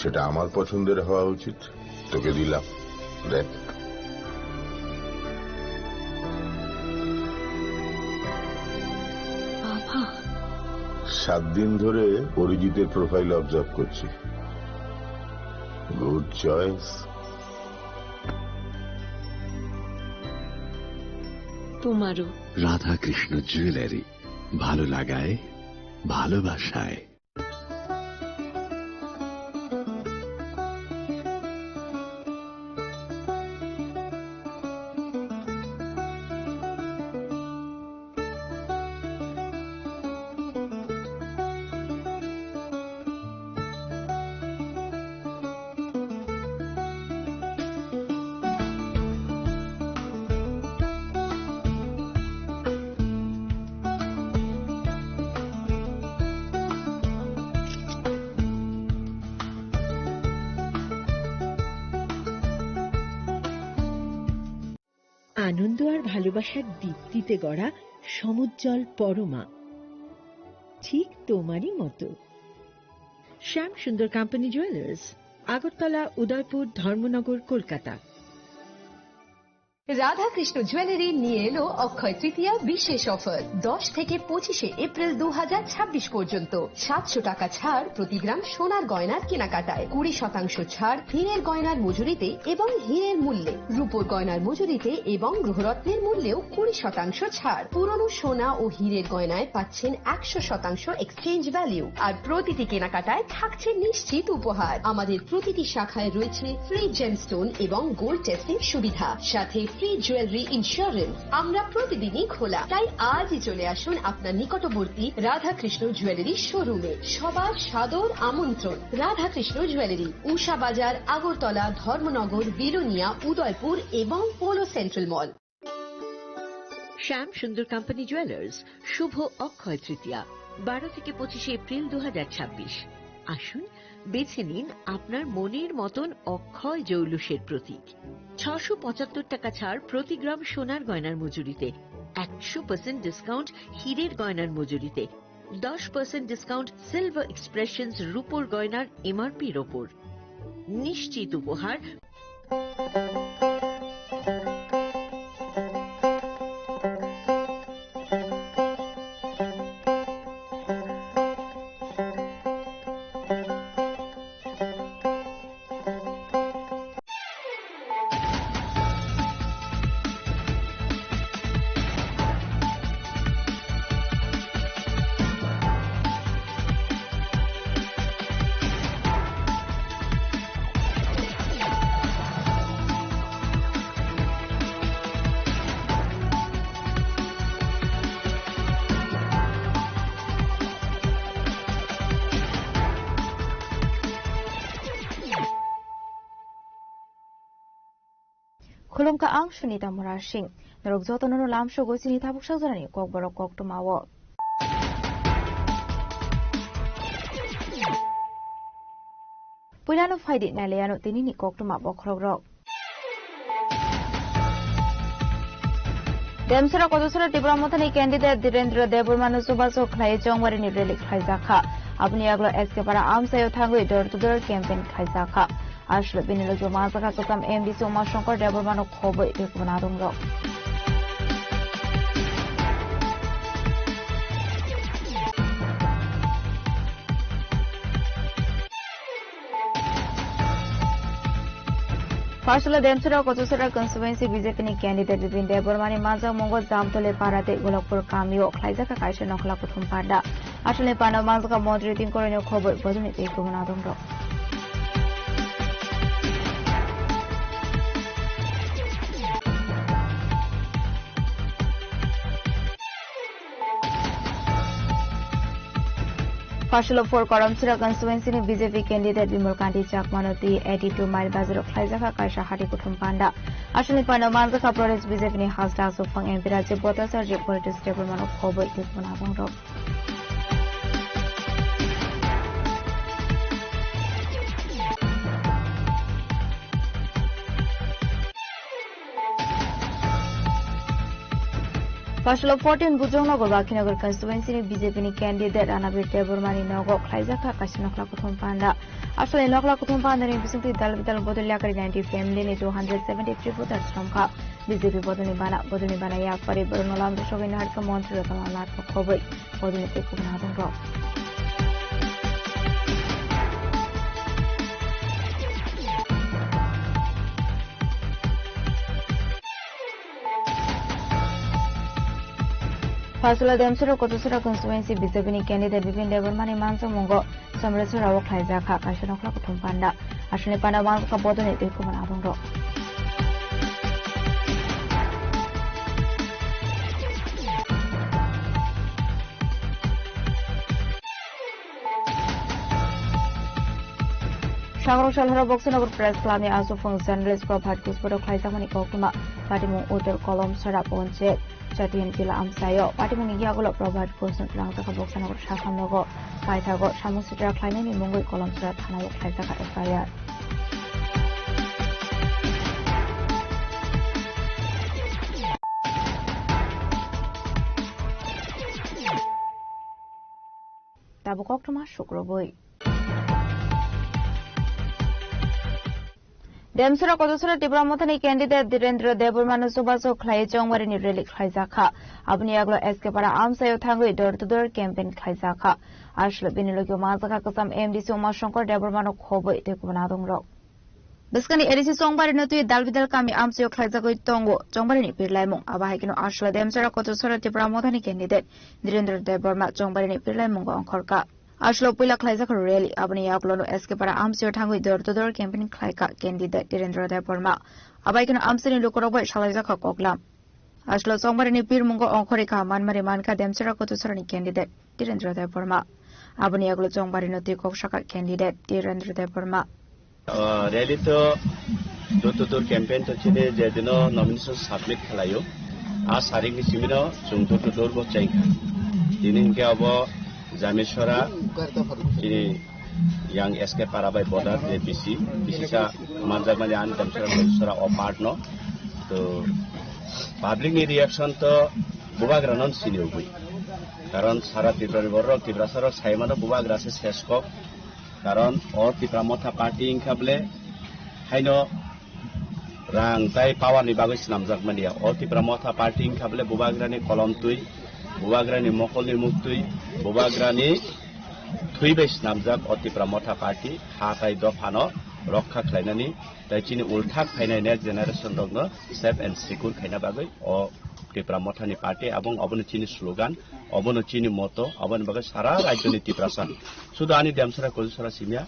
সেটা আমার পছন্দের হওয়া উচিত। তোকে দিলাম, দেখ। বাবা, 7 দিন ধরে অরিজিতের প্রোফাইল অবজার্ভ করছি। Good choice. তোমারও। রাধাকৃষ্ণ জুয়েলারি, ভালো লাগায় ভালোবাসায়। আনন্দ আর ভালোবাসার দীপ্তিতে গড়া সমুজ্জ্বল পরমা, ঠিক তোমারই মতো। শ্যাম সুন্দর company jewellers, Agartala, Udaipur, Dharmanagar, Kolkata. Radhakrishna jewellery নিয়ে এলো অক্ষয় তৃতীয়া বিশেষ অফার। 10 থেকে 25 এপ্রিল 2026 পর্যন্ত 700 টাকা ছাড় প্রতি গ্রাম সোনার গয়নার কেনাকাটায়, 20% ছাড় হীরের গয়নার মজুরিতে এবং হীরের মূল্যে, রূপোর গয়নার মজুরিতে এবং গ্রহরত্নের মূল্যেও 20% ছাড়। পুরনো সোনা ও হীরের গয়নায় পাচ্ছেন 100% এক্সচেঞ্জ ভ্যালু, আর প্রতিটি কেনাকাটায় থাকছে নিশ্চিত উপহার। আমাদের প্রতিটি শাখায় রয়েছে ফ্রি জেমস্টোন এবং গোল্ড টেস্টিং সুবিধা, সাথে ফ্রি জুয়েলারি ইন্স্যুরেন্স। আমরা প্রতিদিনই খোলা, তাই আজই চলে আসুন আপনার নিকটবর্তী রাধাকৃষ্ণ জুয়েলারি শোরুমে। সবার সাদর আমন্ত্রণ। রাধাকৃষ্ণ জুয়েলারি, উষা বাজার, আগরতলা, ধর্মনগর, বিলোনিয়া, উদয়পুর এবং পোলো সেন্ট্রাল মল। শ্যাম সুন্দর কোম্পানি জুয়েলার্স, শুভ অক্ষয় তৃতীয়া 12 থেকে 25 এপ্রিল 2026। আসুন, বেছে নিন আপনার মনের মতন অক্ষয় জৌলুসের প্রতীক। 675 টাকা ছাড় প্রতি গ্রাম সোনার গয়নার মজুরিতে, 100% ডিসকাউন্ট হীরের গয়নার মজুরিতে, 10% ডিসকাউন্ট সিলভার এক্সপ্রেশনস রূপোর গয়নার এমআরপির ওপর। নিশ্চিত উপহার। Khulum ka ang sunita murashing. Narugzoto no lam sho gosi ni tabuk shazarani kok borok kok tumawo. Pulano faidi nalayano tinini kok tumawo krogrok. Demsura kodusura Tibramatani candidate Direndra Deburmanu Subaso Klai Jongwari ni Relik Kaizaka. Abni aglo eskepara amsayo thangui door to door campaign Kaizaka. আসলে বিনিয়োগ মাঝাকা programme MDC Umashankar Debbarman খবর দেখবনারঙ্গ ফার্স্টলে দেমসুরা কচুসরা constituency BJP নি candidate Bipin দেববর্মানি মাজা মঙ্গল জামতলে পারাতে গোলকপুর কামিও খাইজাকা কাইসে নখলা প্রথম পাড্ডা আসলে পানা মাজা মন্ত্রী তিন করণীয় খবর বজনি দেখবনারঙ্গ Partial for Karamsura constituency ni BJP candidate Bimol Kanti Chakmanoti 82 mile bazar Khaizaka Kaisha Hati Kuthum Panda Ashali Panda Manzaka Province BJP ni House House of Fang MP Rajya Botasar je politics development of Khoboi Tikmanabong Rock Paslo 14 Bujongnagar Bakinagar constituency ni BJP ni candidate Ranabir Debormani Nogo Khlaijaka Kasinokla Kuthum Panda. Asle Nokla Kuthum Panda ni bisungti dalbital bodoliakari 90 family ni 273 voters stromka BJP bodoni bana yak pari bernolam deshogin harka montri ratalanat khoboi bodoni te kubna dongro. Pasula Demsura Kotusura constituency BJP ni candidate Bipin Debormani Mansa Mungo Samresura Wok Khlaijaka Kasinokla Kuthum Panda. Asle Panda Mansa bodoni te kubna dongro. Shangrong Shalhara Boxinagar Press Club ni Asufang journalist Prabhat Kusporo Khlaijamani Kokuma Patimung Utter Kolom Sarap Onche Chatian Kila Amsayo Patimung Yagulo Prabhat Kusnut Langzaka Boxinagar Shashamnogo Paitago Shamusitra Klainani Mungoi Kolom Sarap Hanayo Khlaijaka FIR. Tabukok Tuma Shukroboi. Demsura Kotusura Tibramatani candidate Direndra Debormanu Subaso Khlaijong Marini Rally Khlaijaka Abniaglo Eskepara Amsayo Tangui door to door campaign Khlaijaka Ashla Binilogo Mazaka Kasam MDC Umashankar Debormanu Kobo Tekubanadong Rock. Biskani Edisi Songbari Natu Dalvidal Kami Amsayo Khlaijako Tongo Jongbarini Pirlaimong Abahikino Ashla Demsura Kotusura Tibramatani candidate Direndra Deborma Jongbarini Pirlaimong Onkorka Ashlo Pila Khlaijaka rally Abni Yaklono Eskepara Amsio Tangui door to door campaign Khlaika candidate Direndra Deborma Abaikino Amsini Lukorobo Shalajaka Koklam Ashlo Songbarini Pirmungo Onkorika Manmari Manka Demsura Kotusarani candidate Direndra Deborma Abni Yaklo Jongbarino Tikokshaka candidate Direndra Deborma Rally to door to door campaign to Chile Jedino nomination submit Khalayo as Haring Simino Chung door to door Bochain Dinin Gabo Zameshwara ini yang SK Parabai border BC bisa manjaman Demsura Kotusura opartno to public ni reaction to bubagranon sinugui karon sara Tripura borok Tripura sarok saimano bubagrase seskok karon or Tripura motha party ingkable haino rang tai power ni bagus namjak mania or Tripura motha party ingkable bubagrani kolom tui Bubagrani Mokoli Muktui, Bubagrani Tuibes Namjak Oti Pramotha Party, Hatai Dofano, Rokha Klainani, Dachini Ultak Kaina next generation Dogno, Step and Secure Kainabagui, or Tipramotani Party, Abong Obonuchini slogan, Obonuchini motto, Abon Bagas Sara, Rajuni Tiprasan. Sudani Demsura Kotusura Simia,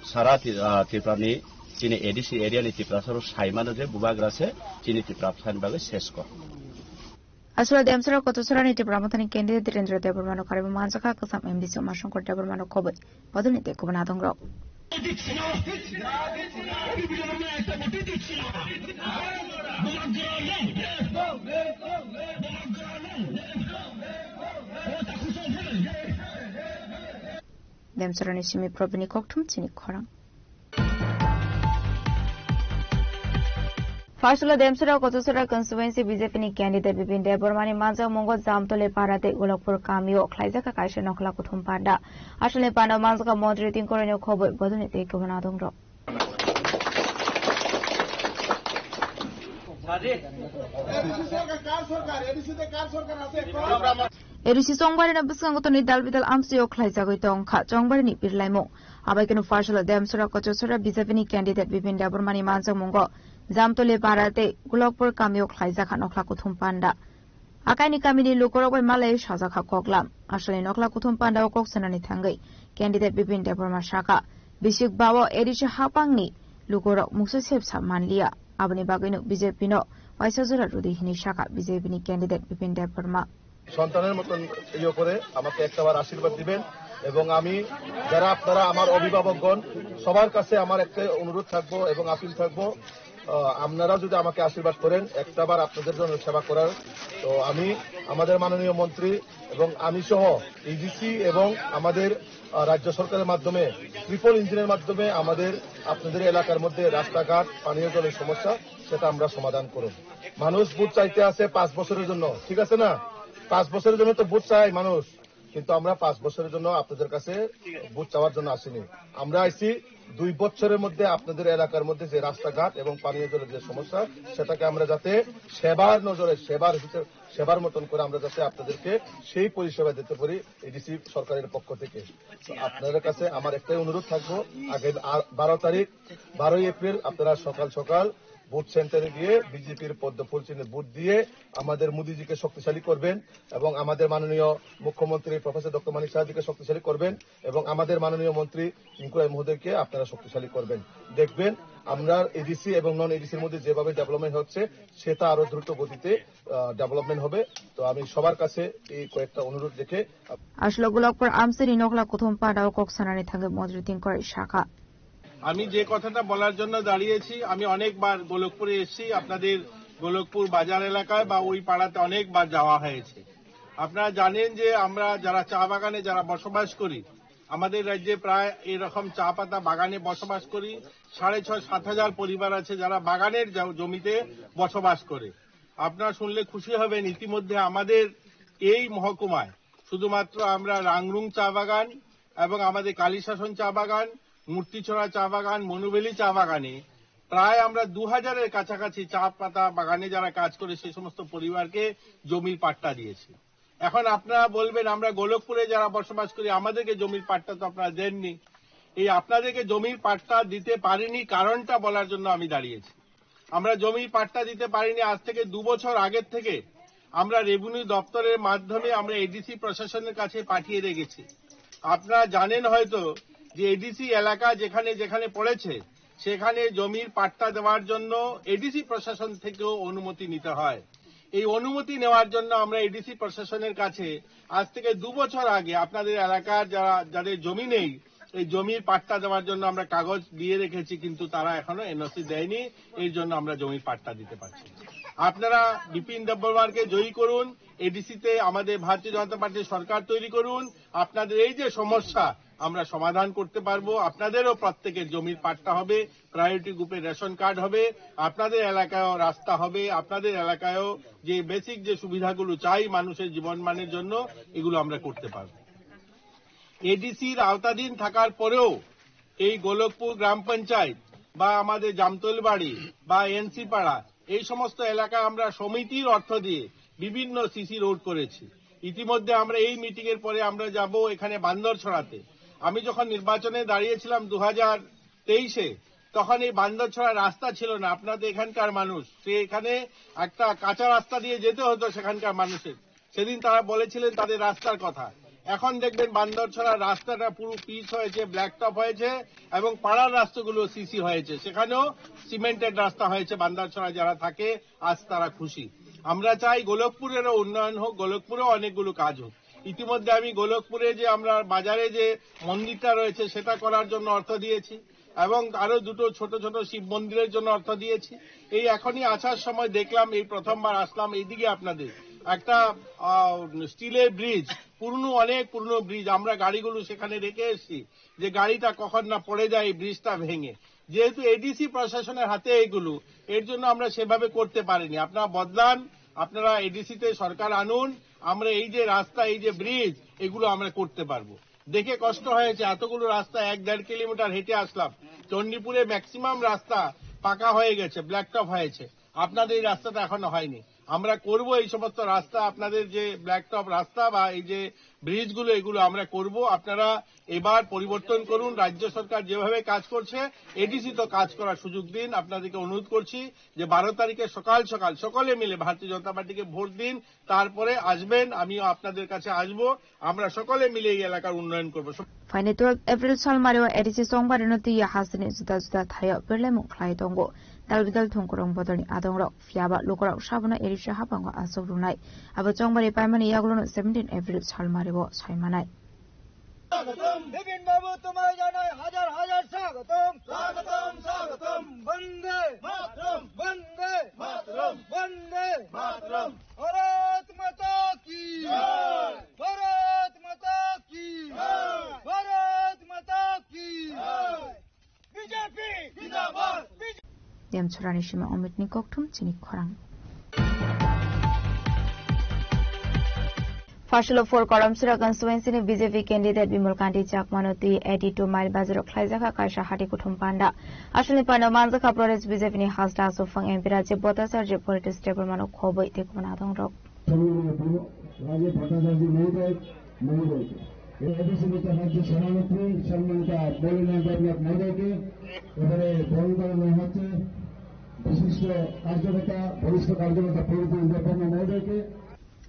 Sara Tiprani, Chini Edisi area ni Tiprasaro Saimano de Bubagrase, Chini Tiprasan Bagas Sesko. Asura Demsura Kotusura ni Tibramatani candidate Direndra Debormanu Karibu Manzaka Kasam MDC Umashankar Debormanu Kobo Bodoni te Kubnadong Rock. Demsura ni Simi Probini Koktum Chini Korang. Fasula Demsura Kotusura constituency BJP ni candidate Bipin Debormani Manza Mongo Zamtole Parate Golokpur Kamio Khlaijaka Kasinokla Kuthum Panda Ashle Panda Manzaka moderating Koronyo Kobo Bodoni te Kubnadong Rock. Edisi Songbari na Biskangoto ni Dalvidal Amsio Khlaijako Tongka Jongbari ni Pirlaimo Abaikino Fasula Demsura Kotusura BJP ni candidate Bipin Debormani Manza Mongo Zamtole Parate Golokpur Kamio Khlaijaka Nokla Kuthum Panda Akaini Kamini Lukorogoi Malay Shazaka Koklam Ashle Nokla Kuthum Panda Okok Sanani Tangai candidate Bipin Deborma Shaka Bishik Bawo Edisi Hapangni Lukorok Muksosep Manlia Abani Bagino BJP no Vaisazura Rudi Hini Shaka BJP ni candidate Bipin Deborma সন্তানের মতন ইয়ে করে আমাকে একটাবার আশীর্বাদ দিবেন এবং আমি যারা আপনারা আমার অভিভাবকগণ সবার কাছে আমার একটা অনুরোধ থাকবো এবং আপিল থাকবো আপনারা যদি আমাকে আশীর্বাদ করেন একটাবার আপনাদের জন্য সেবা করার তো আমি আমাদের মাননীয় মন্ত্রী এবং আমি সহ ইডিসি এবং আমাদের রাজ্য সরকারের মাধ্যমে ট্রিপল ইঞ্জিনের মাধ্যমে আমাদের আপনাদের এলাকার মধ্যে রাস্তাঘাট পানীয় জলের সমস্যা সেটা আমরা সমাধান করুন। মানুষ ভোট চাইতে আছে 5 বছরের জন্য, ঠিক আছে না? 5 বছরের জন্য তো ভোট চাই মানুষ, কিন্তু আমরা 5 বছরের জন্য আপনাদের কাছে ভোট চাওয়ার জন্য আসিনি। আমরা আইছি 2 বছরের মধ্যে আপনাদের এলাকার মধ্যে যে রাস্তাঘাট এবং পানীয় জলের যে সমস্যা, সেটাকে আমরা যাতে সেবার নজরে সেবার মতন করে আমরা যাতে আপনাদেরকে সেই পরিষেবা দিতে পারি এডিসি সরকারের পক্ষ থেকে। আপনাদের কাছে আমার একটাই অনুরোধ থাকবো, আগে 12 এপ্রিল আপনারা সকাল সকাল ভোট সেন্টারে গিয়ে বিজেপির পদ্ম ফুল চিহ্নে ভোট দিয়ে আমাদের মোদীজিকে শক্তিশালী করবেন এবং আমাদের মাননীয় মুখ্যমন্ত্রী প্রফেসর ডক্টর মানিক সাহাজিকে শক্তিশালী করবেন এবং আমাদের মাননীয় মন্ত্রী টিঙ্কু রায় মহোদয়কে আপনারা শক্তিশালী করবেন। দেখবেন আমরা এডিসি এবং নন এডিসির মধ্যে যেভাবে ডেভেলপমেন্ট হচ্ছে সেটা আরো দ্রুত গতিতে ডেভেলপমেন্ট হবে। তো আমি সবার কাছে এই কয়েকটা অনুরোধ রেখে আসলে গোলকপুর আমসেরি নকলা প্রথম পাড়াও কক্সানারে থাকে মজুরি তিনকর শাখা। আমি যে কথাটা বলার জন্য দাঁড়িয়েছি, আমি অনেকবার গোলকপুরে এসেছি, আপনাদের গোলকপুর বাজার এলাকায় বা ওই পাড়াতে অনেকবার যাওয়া হয়েছে। আপনারা জানেন যে আমরা যারা চা বাগানে যারা বসবাস করি, আমাদের রাজ্যে প্রায় এরকম চা পাতা বাগানে বসবাস করি 6,500-7 হাজার পরিবার আছে যারা বাগানের জমিতে বসবাস করে। আপনারা শুনলে খুশি হবেন, ইতিমধ্যে আমাদের এই মহকুমায় শুধুমাত্র আমরা রাংরুং চা বাগান এবং আমাদের কালীশাসন চা বাগান, মূর্তিছড়া চা বাগান, মনুবেলি চা বাগানে প্রায় আমরা 2000-এর কাছাকাছি চা পাতা বাগানে যারা কাজ করে সেই সমস্ত পরিবারকে জমির পাট্টা দিয়েছি। এখন আপনারা বলবেন আমরা গোলকপুরে যারা বসবাস করি আমাদেরকে জমির পাট্টা তো আপনারা দেননি। এই আপনাদেরকে জমির পাট্টা দিতে পারিনি কারণটা বলার জন্য আমি দাঁড়িয়েছি। আমরা জমির পাট্টা দিতে পারিনি আজ থেকে 2 বছর আগের থেকে আমরা রেভিনিউ দপ্তরের মাধ্যমে আমরা এডিসি প্রশাসনের কাছে পাঠিয়ে রেখেছি। আপনারা জানেন হয়তো যে এডিসি এলাকা যেখানে যেখানে পড়েছে সেখানে জমির পাট্টা দেওয়ার জন্য এডিসি প্রশাসন থেকেও অনুমতি নিতে হয়। এই অনুমতি নেওয়ার জন্য আমরা এডিসি প্রশাসনের কাছে আজ থেকে 2 বছর আগে আপনাদের এলাকার যাদের জমি নেই এই জমির পাট্টা দেওয়ার জন্য আমরা কাগজ দিয়ে রেখেছি, কিন্তু তারা এখনো এনওসি দেয়নি। এই জন্য আমরা জমির পাট্টা দিতে পারছি। আপনারা বিপিন দেববর্মাকে জয়ী করুন, এডিসিতে আমাদের ভারতীয় জনতা পার্টির সরকার তৈরি করুন। আপনাদের এই যে সমস্যা আমরা সমাধান করতে পারবো। আপনাদেরও প্রত্যেকের জমির পাট্টা হবে, প্রায়োরিটি গ্রুপের রেশন কার্ড হবে, আপনাদের এলাকায়ও রাস্তা হবে, আপনাদের এলাকায়ও যে বেসিক যে সুবিধাগুলো চাই মানুষের জীবনমানের জন্য এগুলো আমরা করতে পারবো। এডিসির আওতাধীন থাকার পরেও এই গোলকপুর গ্রাম পঞ্চায়েত বা আমাদের জামতলবাড়ি বা এনসি পাড়া এই সমস্ত এলাকায় আমরা সমিতির অর্থ দিয়ে বিভিন্ন সিসি রোড করেছি। ইতিমধ্যে আমরা এই মিটিং এর পরে আমরা যাব এখানে বান্দরছড়াতে। আমি যখন নির্বাচনে দাঁড়িয়েছিলাম 2023-এ তখন এই বান্দরছড়া রাস্তা ছিল না। আপনাদের এখানকার মানুষ এখানে একটা কাঁচা রাস্তা দিয়ে যেতে হতো সেখানকার মানুষের। সেদিন তারা বলেছিলেন তাদের রাস্তার কথা। এখন দেখবেন বান্দরছড়া রাস্তাটা পুরো পিচ হয়েছে, ব্ল্যাকটপ হয়েছে এবং পাড়ার রাস্তাগুলো সিসি হয়েছে। সেখানেও সিমেন্টেড রাস্তা হয়েছে। বান্দরছড়া যারা থাকে আজ তারা খুশি। আমরা চাই গোলকপুরেরও উন্নয়ন হোক, গোলকপুরেও অনেকগুলো কাজ হোক। ইতিমধ্যে আমি গোলকপুরে যে আমরা বাজারে যে মন্দিরটা রয়েছে সেটা করার জন্য অর্থ দিয়েছি এবং আরো 2টো ছোট ছোট শিব মন্দিরের জন্য অর্থ দিয়েছি। এই এখনই আসার সময় দেখলাম, এই প্রথমবার আসলাম এইদিকে আপনাদের একটা স্টিলের ব্রিজ, অনেক পুরনো ব্রিজ, আমরা গাড়িগুলো সেখানে রেখে এসেছি যে গাড়িটা কখন না পড়ে যায় এই ব্রিজটা ভেঙে। যেহেতু এডিসি প্রশাসনের হাতে এগুলো, এর জন্য আমরা সেভাবে করতে পারিনি। আপনারা বদলান, আপনারা এডিসিতে সরকার আনুন, আমরা এই যে রাস্তা এই যে ব্রিজ এগুলো আমরা করতে পারবো। দেখে কষ্ট হয়েছে, এতগুলো রাস্তা 1-1.5 কিলোমিটার হেঁটে আসলাম। চণ্ডীপুরে ম্যাক্সিমাম রাস্তা পাকা হয়ে গেছে, ব্ল্যাকটপ হয়েছে, আপনাদের এই রাস্তাটা এখনো হয়নি। আমরা করব এই সমস্ত রাস্তা, আপনাদের যে ব্ল্যাকটপ রাস্তা বা এই যে ব্রিজগুলো এগুলো আমরা করব। আপনারা এবার পরিবর্তন করুন। রাজ্য সরকার যেভাবে কাজ করছে এডিসি তো কাজ করার সুযোগ দিন। আপনাদেরকে অনুরোধ করছি যে 12 তারিখে সকাল সকাল সকলে মিলে ভারতীয় জনতা পার্টিকে ভোট দিন, তারপরে আসবেন, আমিও আপনাদের কাছে আসব, আমরা সকলে মিলে এই এলাকার উন্নয়ন করব। ফাইনে 12 এপ্রিল সালমারিও এডিসি সংবাদনতি হাসিনি जुदा जुदा थायो बेरलेमु ख्लाय दंगो दालबिदाल थंखरं बदलनि आदंराव फियाबा लोकराव साबना एडिसि हाबांगो आसौरुनाय आबो चंबारि पाइमानि यागलोनो 17 एप्रिल सालमारिओ सायमानाय বিপিন বাবু তোমায় জানাই হাজার হাজার স্বাগতম। স্বাগতম স্বাগতম। বন্দে মাতরম বন্দে মাতরম বন্দে মাতরম। ভারত মাতা কি জয়। ভারত মাতা কি জয়। ভারত মাতা কি জয়। বিজেপি জিন্দাবাদ। Demchurani Shima Omit Nikoktum Chini Korang. Fashilo for Karamsura constituency BJP candidate Bimal Kanti Chakmanoti 82 mile Bazar Klaizaka Kaisha Hati Kutum Panda. Ashwini Panda Manzaka Prodes BJP ni Hasda so Fang Empira Jebota Sarje Politics Table Mano Kobo Tekmanatong Rock.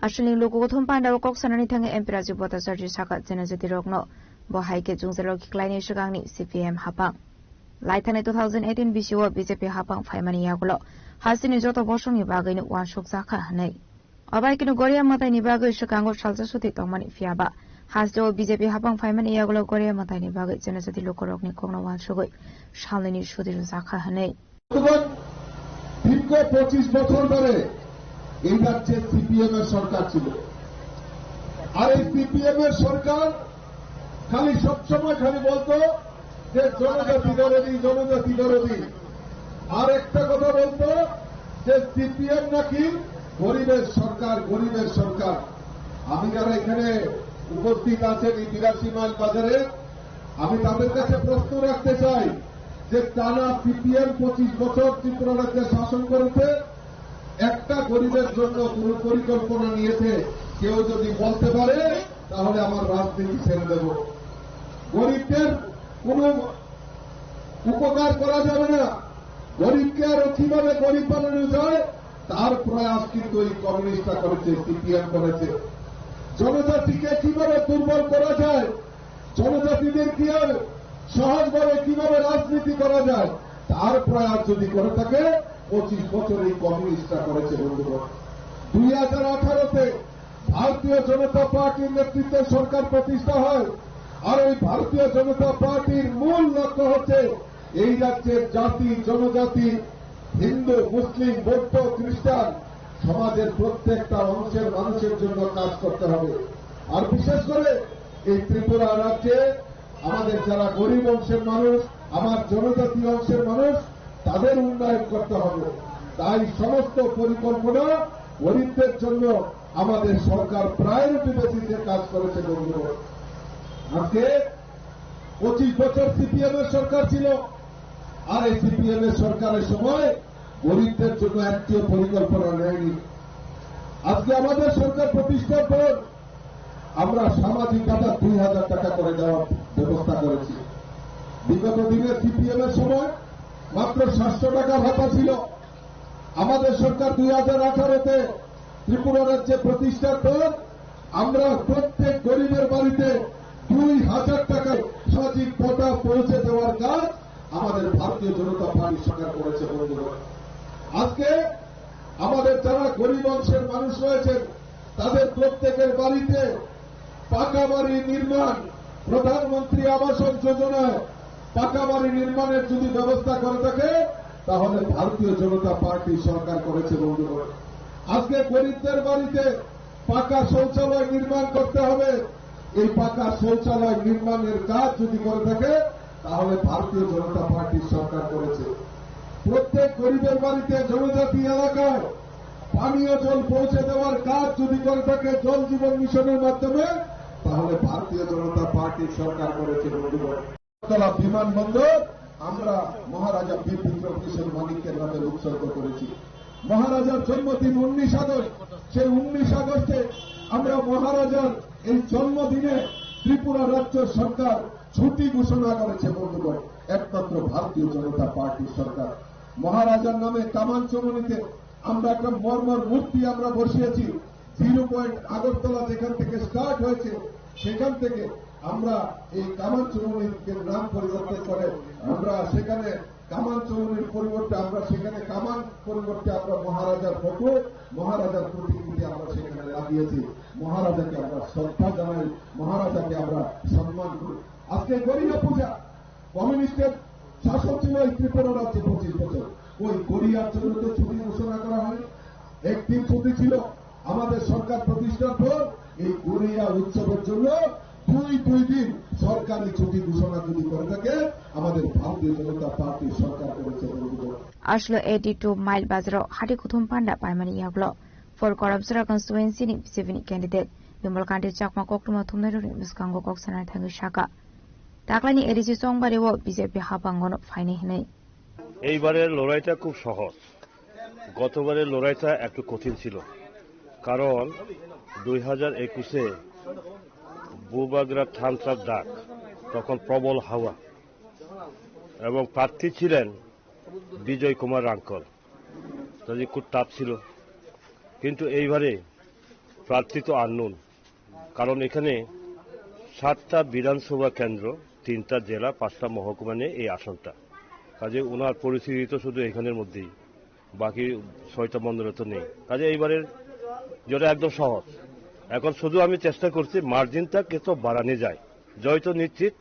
Ashwini Lukutum Panda Cox and anything Empira Jebota Sarje Saka Genaziti Rogno, Bohaike Jungzero Kikline Shagani CPM Hapang. Laitane 2018 BCO BJP Hapang Faimani Yagulo, Hasini Jota Boshon Yabagin one Shok Zaka Hane. Abaikino Goria Matani Bago Shakango Chalzasuti Tomani Fiaba. Has the BJP Hapang Faimani Yagulo Goria Matani Bago Genaziti Lokorogni Kono one Shogoi, Shalini Shudi Zaka Hane. দীর্ঘ 25 বছর ধরে এই রাজ্যে CPM এর সরকার ছিল আর এই CPM এর সরকার খালি সবসময় খালি বলতো যে জনজাতি বিরোধী আর একটা কথা বলতো যে সিপিএম নাকি গরিবের সরকার আমি যারা এখানে উপস্থিত আছেন এই 82 মাইল বাজারে আমি তাদের কাছে প্রশ্ন রাখতে চাই যে টানা সিপিএম 25 বছর ত্রিপুরা রাজ্যে শাসন করেছে একটা গরিবের জন্য কোন পরিকল্পনা নিয়েছে কেউ যদি বলতে পারে তাহলে আমার রাজনীতি ছেড়ে দেব গরিবদের কোন উপকার করা যাবে না গরিবকে আরো কিভাবে গরিব বানানো যায় তার প্রয়াস কিন্তু এই কমিউনিস্টরা করেছে সিপিএম করেছে জনজাতিকে কিভাবে দুর্বল করা যায় জনজাতিদের কি আর সহজভাবে কিভাবে রাজনীতি করা যায় তার প্রয়াস যদি করে থাকে 25 বছর এই কমিউনিস্টরা করেছে বন্ধুগণ 2018-তে ভারতীয় জনতা পার্টির নেতৃত্বে সরকার প্রতিষ্ঠা হয় আর এই ভারতীয় জনতা পার্টির মূল লক্ষ্য হচ্ছে এই রাজ্যের জাতি জনজাতি হিন্দু মুসলিম বৌদ্ধ খ্রিস্টান সমাজের প্রত্যেকটা অংশের মানুষের জন্য কাজ করতে হবে আর বিশেষ করে এই ত্রিপুরা রাজ্যে আমাদের যারা গরিব অংশের মানুষ আমার জনজাতি অংশের মানুষ তাদের উন্নয়ন করতে হবে তাই সমস্ত পরিকল্পনা গরিবদের জন্য আমাদের সরকার প্রায়োরিটি বেসিসে কাজ করেছে বন্ধুগণ আজকে 25 বছর সিপিএম এর সরকার ছিল আর এই সিপিএম এর সরকারের সময় গরিবদের জন্য একটিও পরিকল্পনা নেয়নি আজকে আমাদের সরকার প্রতিষ্ঠার পর আমরা সামাজিক ভাতা 2000 টাকা করে দেওয়ার ব্যবস্থা করেছি বিগত দিনে সিপিএম এর সময় মাত্র 700 টাকা ভাতা ছিল আমাদের সরকার 2018-তে ত্রিপুরা রাজ্যে প্রতিষ্ঠার পর আমরা প্রত্যেক গরিবের বাড়িতে 2000 টাকায় সামাজিক ভাতা পৌঁছে দেওয়ার কাজ আমাদের ভারতীয় জনতা পার্টি সরকার করেছে বন্ধুগণ আজকে আমাদের যারা গরিব অংশের মানুষ রয়েছেন তাদের প্রত্যেকের বাড়িতে পাকা বাড়ি নির্মাণ প্রধানমন্ত্রী আবাস যোজনায় পাকা বাড়ি নির্মাণের যদি ব্যবস্থা করে থাকে তাহলে ভারতীয় জনতা পার্টি সরকার করেছে বন্ধুগণ আজকে গরিবদের বাড়িতে পাকা শৌচালয় নির্মাণ করতে হবে এই পাকা শৌচালয় নির্মাণের কাজ যদি করে থাকে তাহলে ভারতীয় জনতা পার্টি সরকার করেছে প্রত্যেক গরিবের বাড়িতে জনজাতি এলাকায় পানীয় জল পৌঁছে দেওয়ার কাজ যদি করে থাকে জল জীবন মিশনের মাধ্যমে তাহলে ভারতীয় জনতা পার্টি সরকার করেছে বন্ধুগণ আগরতলা বিমানবন্দর আমরা মহারাজা বীর বিক্রম কিশোর মানিকের নামে উৎসর্গ করেছি মহারাজার জন্মদিন 19 আগস্ট সেই 19 আগস্টে আমরা মহারাজার এই জন্মদিনে ত্রিপুরা রাজ্য সরকার ছুটি ঘোষণা করেছে বন্ধুগণ একমাত্র ভারতীয় জনতা পার্টির সরকার মহারাজার নামে কামানচুরুনিতে আমরা একটা মর্মর মূর্তি আমরা বসিয়েছি 0 পয়েন্ট আগরতলা যেখান থেকে স্টার্ট হয়েছে সেখান থেকে আমরা এই কামানচুরুনির নাম পরিবর্তন করে আমরা সেখানে কামানচুরুনির পরিবর্তে আমরা সেখানে কামান পরিবর্তে আমরা মহারাজার ফটো মহারাজার প্রতিকৃতি আমরা সেখানে লাগিয়েছি মহারাজাকে আমরা শ্রদ্ধা জানাই মহারাজাকে আমরা সম্মান করি আজকে গরিয়া পূজা কমিউনিস্টের শাসন ছিল এই ত্রিপুরা রাজ্যে 25 বছর ওই গরিয়ার জন্য তো ছুটি ঘোষণা করা হয় একদিন ছুটি ছিল আমাদের সরকার প্রতিষ্ঠার পর এই গরিয়া উৎসবের জন্য দুই দিন সরকারি ছুটি ঘোষণা যদি করে থাকে আমাদের ভারতীয় জনতা পার্টির সরকার করেছে আসলো 82 মাইল বাজারও হাটি কুথুম পান্ডা পাইমানি ইয়াগলো ফর করমসরা কনস্টিটুয়েন্সিनि বিজেপিनि ক্যান্ডিডেট বিমল কান্তি চাকমা কক্টুমা थुमनायनि बिस्कांगो कक्सनाय थांगो शाखा दाखलानि एडिसि संबारेও বিজেপি হাবাঙ্গনো ফাইনে হিনে এইবারের লড়াইটা খুব সহজ গতবারের লড়াইটা একটু কঠিন ছিল কারণ 2021-এ বুবাগরা থানসার ডাক তখন প্রবল হাওয়া এবং প্রার্থী ছিলেন বিজয় কুমার রাঙ্কল তাদের খুব টাফ ছিল কিন্তু এইবারে প্রার্থী তো আননোন কারণ এখানে 7টা বিধানসভা কেন্দ্র 3টা জেলা 5টা মহকুমা নিয়ে এই আসনটা কাজে ওনার পরিস্থিতি তো শুধু এখানের মধ্যেই বাকি 6টা মন্ডলে তো নেই কাজে এইবারের যেটা একদম সহজ এখন শুধু আমি চেষ্টা করছি মার্জিনটা কত বাড়ানো যায় জয় তো নিশ্চিত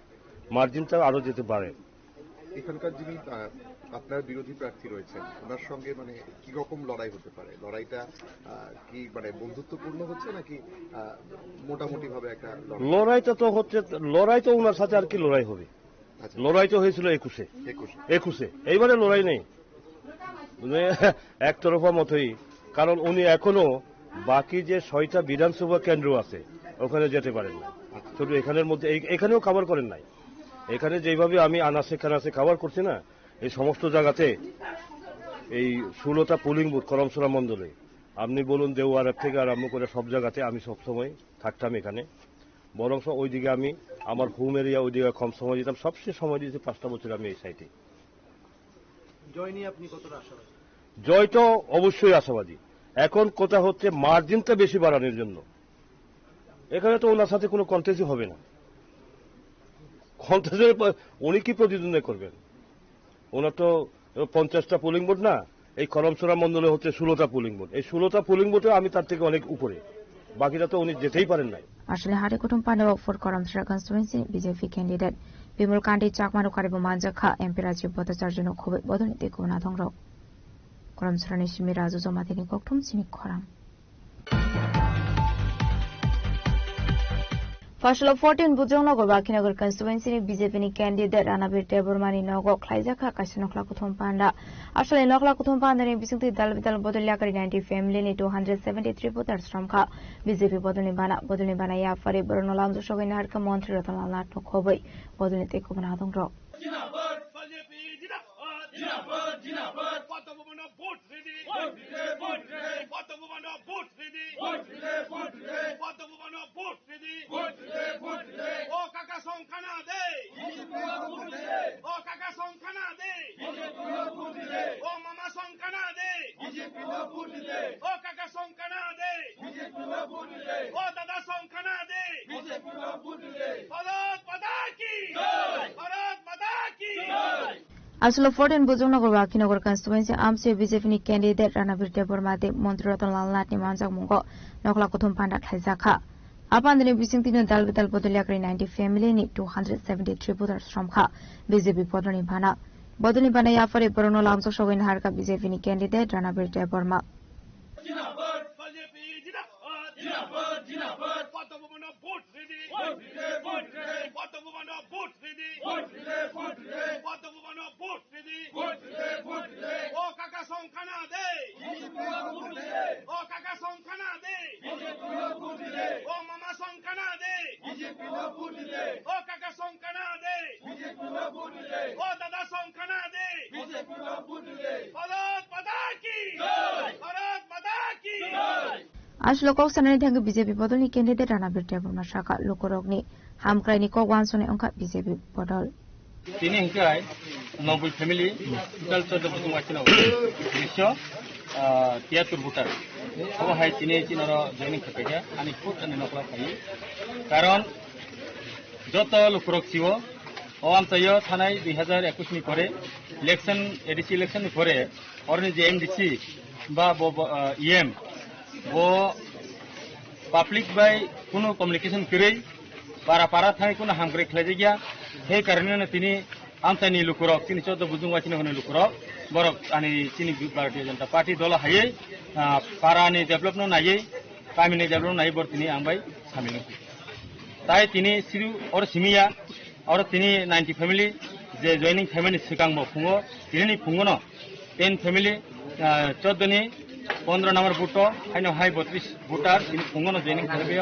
মার্জিনটা আরো যেতে পারে এখানকার যিনি আপনার বিরোধী প্রার্থী রয়েছেন ওনার সঙ্গে মানে কি রকম লড়াই হতে পারে লড়াইটা কি মানে বন্ধুত্বপূর্ণ হচ্ছে নাকি মোটামুটি ভাবে একটা লড়াইটা তো হচ্ছে লড়াই তো ওনার সাথে আর কি লড়াই হবে লড়াই তো হয়েছিল 21-এ এইবারে লড়াই নেই একতরফা মতই কারণ উনি এখনো বাকি যে 6টা বিধানসভা কেন্দ্র আছে ওখানে যেতে পারেন না শুধু এখানের মধ্যে এখানেও কভার করেন নাই এখানে যেভাবে আমি আনাসে খানাসে কভার করছি না এই সমস্ত জায়গাতে এই 16টা পোলিং বুথ করমসরা মন্ডলে আপনি বলুন দেওয়ার থেকে আরম্ভ করে সব জায়গাতে আমি সবসময় থাকতাম এখানে বরং ওইদিকে আমি আমার হোম এরিয়া ওইদিকে কম সময় দিতাম সবচেয়ে সময় দিয়েছি 5টা বছর আমি এই সাইটে জয় নিয়ে আপনি কতটা আশাবাদী জয় তো অবশ্যই আশাবাদী এখন কথা হচ্ছে মার্জিনটা বেশি বাড়ানোর জন্য এখানে তো ওনার সাথে কোনো কন্টেস্টই হবে না কন্টেস্টের উনি কি প্রতিদ্বন্দ্বিতা করবেন ওনার তো 50টা পোলিং বুথ না এই করমসরা মন্ডলে হচ্ছে 16টা পোলিং বুথ এই 16টা পোলিং বুথে আমি তার থেকে অনেক উপরে বাকিটা তো উনি যেতেই পারেন নাই আসলে হাটি কুটুম পান্ডা ফর করমসরা constituency BJP candidate Bimal Kanti চাকমানো কারিব মানজাখা এমপি রাজীব ভট্টাচার্য খুবই বদনীতি কোনা দংর করমসরানি সিমি রাজু জমাতিনি কক্টুম সিনি খরাম Fashion 14 Bujongnogo Bakinagar constituency BJP ni candidate Ranabir Debormani Nogo Klaijaka Kasinokla Kuthum Panda. Actually Nokla Kuthum Panda ni bisingti Dalbital Bodoliakari 90 family ni 273 voters from Ka BJP Bodolni Bana ya Fari Bernolam Shogin Harka Montri Ratan Lat no Koboi Bodolni Tekubana Dongro. Aslo 14 Bujongnogo Bakinagar constituency Amse BJP ni candidate Ranabir Debormade Montri Ratan Lat ni Manjak Mungo Nokla Kuthum Panda Klaijaka Apandini bisingtino Dalbital Bodoliakari 90 family ni 273 voters from Ka BJP Bodolni Bana ya Fari Bernolam Shogin Harka BJP ni candidate Ranabir Deborma Aslo Koksanani Thangu BJP Bodolni candidate Ranabir Deborma Shaka Lokorogni Hamkraini Kokwansone Onka BJP Bodol Tini hingkai 90 family total 14 butung wachina nisho tiatur butar ko hai tini chinoro joining khapega ani khut ani nokla khai karon joto lukrok siwo o amtayo thanai 2021 ni pore election ADC election ni pore orni je MDC ba EM bo public by কোনো communication kirei para thai কোনো hamgre khlaje gya he karne tini amtani lukurok tini 14 bujung wachina hone lukurok borok ani tini Bharatiya Janata Party dola haye para ni develop no naye kami ni develop naye bor tini ambai samil tai tini siru or simia or tini 90 family je joining family sikang mo phungo tini ni phungo no 10 family 14 ni 15 number boot হাইনো high 32 বুটার তিনি পুঙ্গনো joining করবে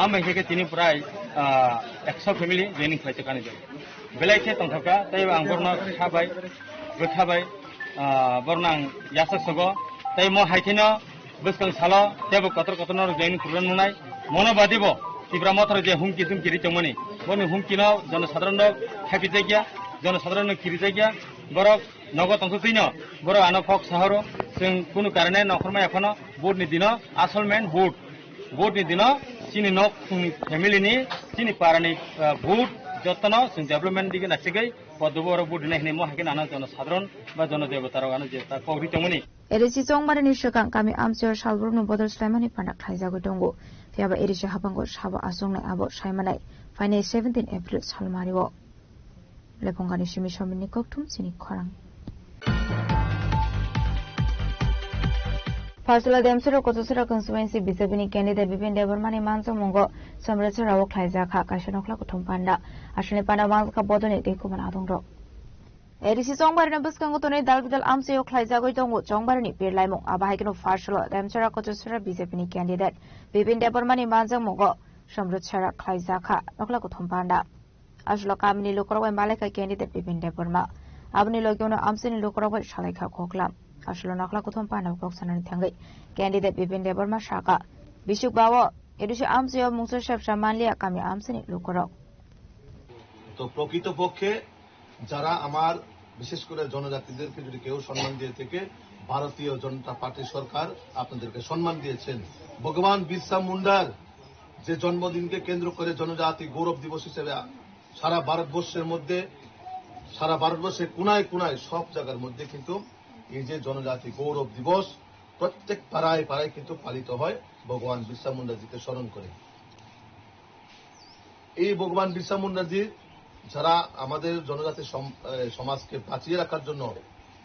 আমি হেকে তিনি প্রায় 100 family joining খাইতে কানে যাবে বেলাইছে তংথাকা তাই আং বরনা খাবাই গোথাবাই বরনা ইয়াসক সগো তাই মো হাইथिनो বসকাং সালো তেব কতর কতনর জয়েনিং করবেন মনাই মনোবাদিব তিব্রা মথর যে হুমকি তুমকি রিতমনি বনি হুমকিনো জনসাধারণ হ্যাপি জায়গা জনসাধারণ কিরি জায়গা বরক নগদ অংশ তিন বড় আনো ফক শহর কোনো কারণে নখরমা এখনো ভোট নি দিন আসলমেন্ট ভোট নি দিন চিনি নক ফ্যামিলিনি চিনি পারানি ভোট যত্ন ডেভেলপমেন্ট দিকে নাচিগাই পদ্মবর ভোট দিনে মহাকে নানা জনসাধারণ বা জনদেবতার আনো যে তা কৌরিতমনি এরিসি চংবারনি সকাং কামি আমচির সালব্রুম বদল স্লাইমানি পান্ডাক থাইজাগৈ দंगो ফিয়াবা এরিসি হাবাঙ্গো সাবা আসংনাই আবো সাইমানাই ফাইনে 17 এপ্রিল সালমারিও লেপঙ্গানি সিমি সমিনি ককথুম সিনি খরাং Farsula Demsura Kotosura Constituency Bisabini candidate Bipin Devarmani Mansa Mongo Samrachara Woklaizaka Kashanokla Kutumpanda Ashani Panda Manska Bodoni Dekuman Adongro Erisi Songbarni Buskangotone Dalbidal Amsi Woklaizago Dongo Jongbarni Pirlaimo Abahikino Farsula Demsura Kotosura Bisabini candidate Bipin Devarmani Mansa Mongo Samrachara Klaizaka Nokla Kutumpanda Ashlo Kamini Lokoro Malaka candidate Bipin Devarma Abni Logono Amsini Lokoro Shalaka Koklam আসলে নকলা কোথম পানা কক্সানানি থাঙ্গাই candidate Bipin Debbarma শাখা বিশুক বাও এডিশে আমসিও মুংসর সাবসা মানলিয়া কামি আমসিনি লোকরক তো প্রকৃতপক্ষে যারা আমার বিশেষ করে জনজাতিদেরকে যদি কেউ সম্মান দিয়ে থেকে ভারতীয় জনতা পার্টি সরকার আপনাদেরকে সম্মান দিয়েছেন ভগবান বিরসা মুন্ডার যে জন্মদিনকে কেন্দ্র করে জনজাতি গৌরব দিবস হিসেবে সারা ভারতবর্ষের কোনায় কোনায় সব জায়গার মধ্যে কিন্তু এই যে জনজাতি গৌরব দিবস প্রত্যেক পাড়ায় পাড়ায় কিন্তু পালিত হয় ভগবান বিরসা মুন্ডাজিকে স্মরণ করে এই ভগবান বিরসা মুন্ডাজি যারা আমাদের জনজাতি সমাজকে বাঁচিয়ে রাখার জন্য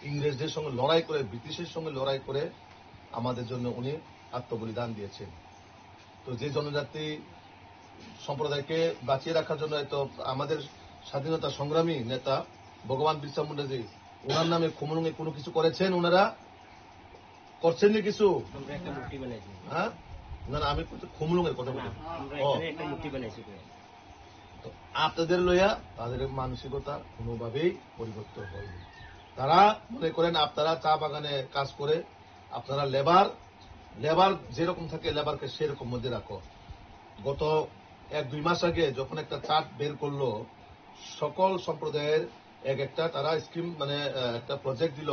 ইংরেজদের সঙ্গে লড়াই করে ব্রিটিশের সঙ্গে লড়াই করে আমাদের জন্য উনি আত্মবলিদান দিয়েছেন তো যে জনজাতি সম্প্রদায়কে বাঁচিয়ে রাখার জন্য তো আমাদের স্বাধীনতা সংগ্রামী নেতা ভগবান বিরসা মুন্ডাজি ওনার নামে খুমলুঙে কোনো কিছু করেছেন ওনারা করছেননি কিছু হ্যাঁ না আমি খুমলুঙের কথা বলি আপনাদের লইয়া তাদের মানসিকতা কোনোভাবেই পরিবর্তন হয়নি তারা মনে করেন আপনারা চা বাগানে কাজ করে আপনারা লেবার যেরকম থাকে লেবারকে সেরকম মধ্যে রাখো গত 1-2 মাস আগে যখন একটা চার্ট বের করলো সকল সম্প্রদায়ের একটা তারা স্কিম মানে একটা প্রজেক্ট দিল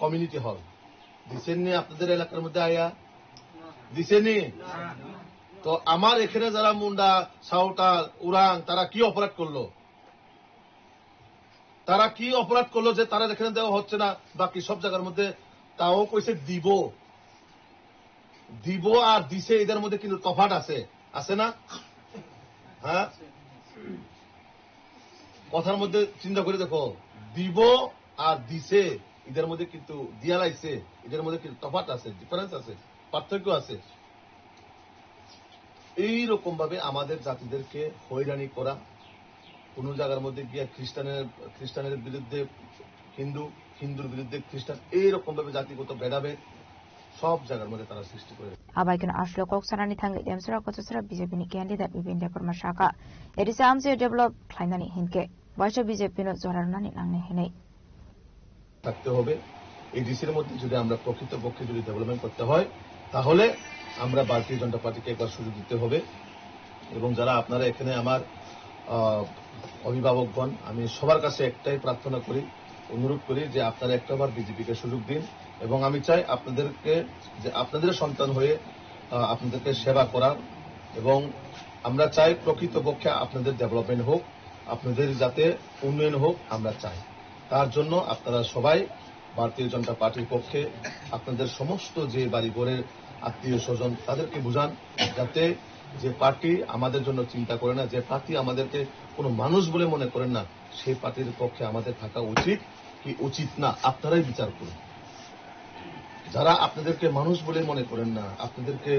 কমিউনিটি হল দিচ্ছেননি আপনাদের এলাকার মধ্যে আয়া দিচ্ছেননি তো আমার এখানে যারা মুন্ডা সাঁওতাল উরাং তারা কি অপরাধ করলো যে তারা এখানে দেওয়া হচ্ছে না বাকি সব জায়গার মধ্যে তাও কইছে দিব আর দিছে এদের মধ্যে কিন্তু তফাৎ আছে না হ্যাঁ কথার মধ্যে চিন্তা করে দেখো দিব আর দিছে এদের মধ্যে কিন্তু দিয়া লাইছে এদের মধ্যে কিন্তু তফাৎ আছে ডিফারেন্স আছে পার্থক্য আছে এইরকম ভাবে আমাদের জাতিদেরকে হয়রানি করা কোন জায়গার মধ্যে গিয়ে খ্রিস্টানের বিরুদ্ধে হিন্দুর বিরুদ্ধে খ্রিস্টান এইরকম ভাবে জাতিগত ভেদাভেদ সব জায়গার মধ্যে তারা সৃষ্টি করে আবাইকেন আসলো কক্সানানি থাঙ্গে দেমসরা কতসরা বিজেপিনি ক্যান্ডিডেট বিপিন দেববর্মা শাখা এডিসে আমসিও ডেভেলপ খাইনানি হিনকে বয়স বিজেপিনো জরারনানি নাংনে হেনে থাকতে হবে এই ডিসির মধ্যে যদি আমরা প্রকৃতপক্ষে যদি ডেভেলপমেন্ট করতে হয় তাহলে আমরা ভারতীয় জনতা পার্টিকে একবার সুযোগ দিতে হবে এবং যারা আপনারা এখানে আমার অভিভাবকগণ আমি সবার কাছে একটাই প্রার্থনা করি অনুরোধ করি যে আপনারা একটাবার বিজেপিকে সুযোগ দিন এবং আমি চাই আপনাদেরকে যে আপনাদের সন্তান হয়ে আপনাদেরকে সেবা করার এবং আমরা চাই প্রকৃতপক্ষে আপনাদের ডেভেলপমেন্ট হোক আপনাদের যাতে উন্নয়ন হোক আমরা চাই তার জন্য আপনারা সবাই ভারতীয় জনতা পার্টির পক্ষে আপনাদের সমস্ত যে বাড়িঘরের আত্মীয় স্বজন তাদেরকে বুঝান যাতে যে পার্টি আমাদের জন্য চিন্তা করে না যে পার্টি আমাদেরকে কোনো মানুষ বলে মনে করেন না সেই পার্টির পক্ষে আমাদের থাকা উচিত কি উচিত না আপনারাই বিচার করুন যারা আপনাদেরকে মানুষ বলে মনে করেন না আপনাদেরকে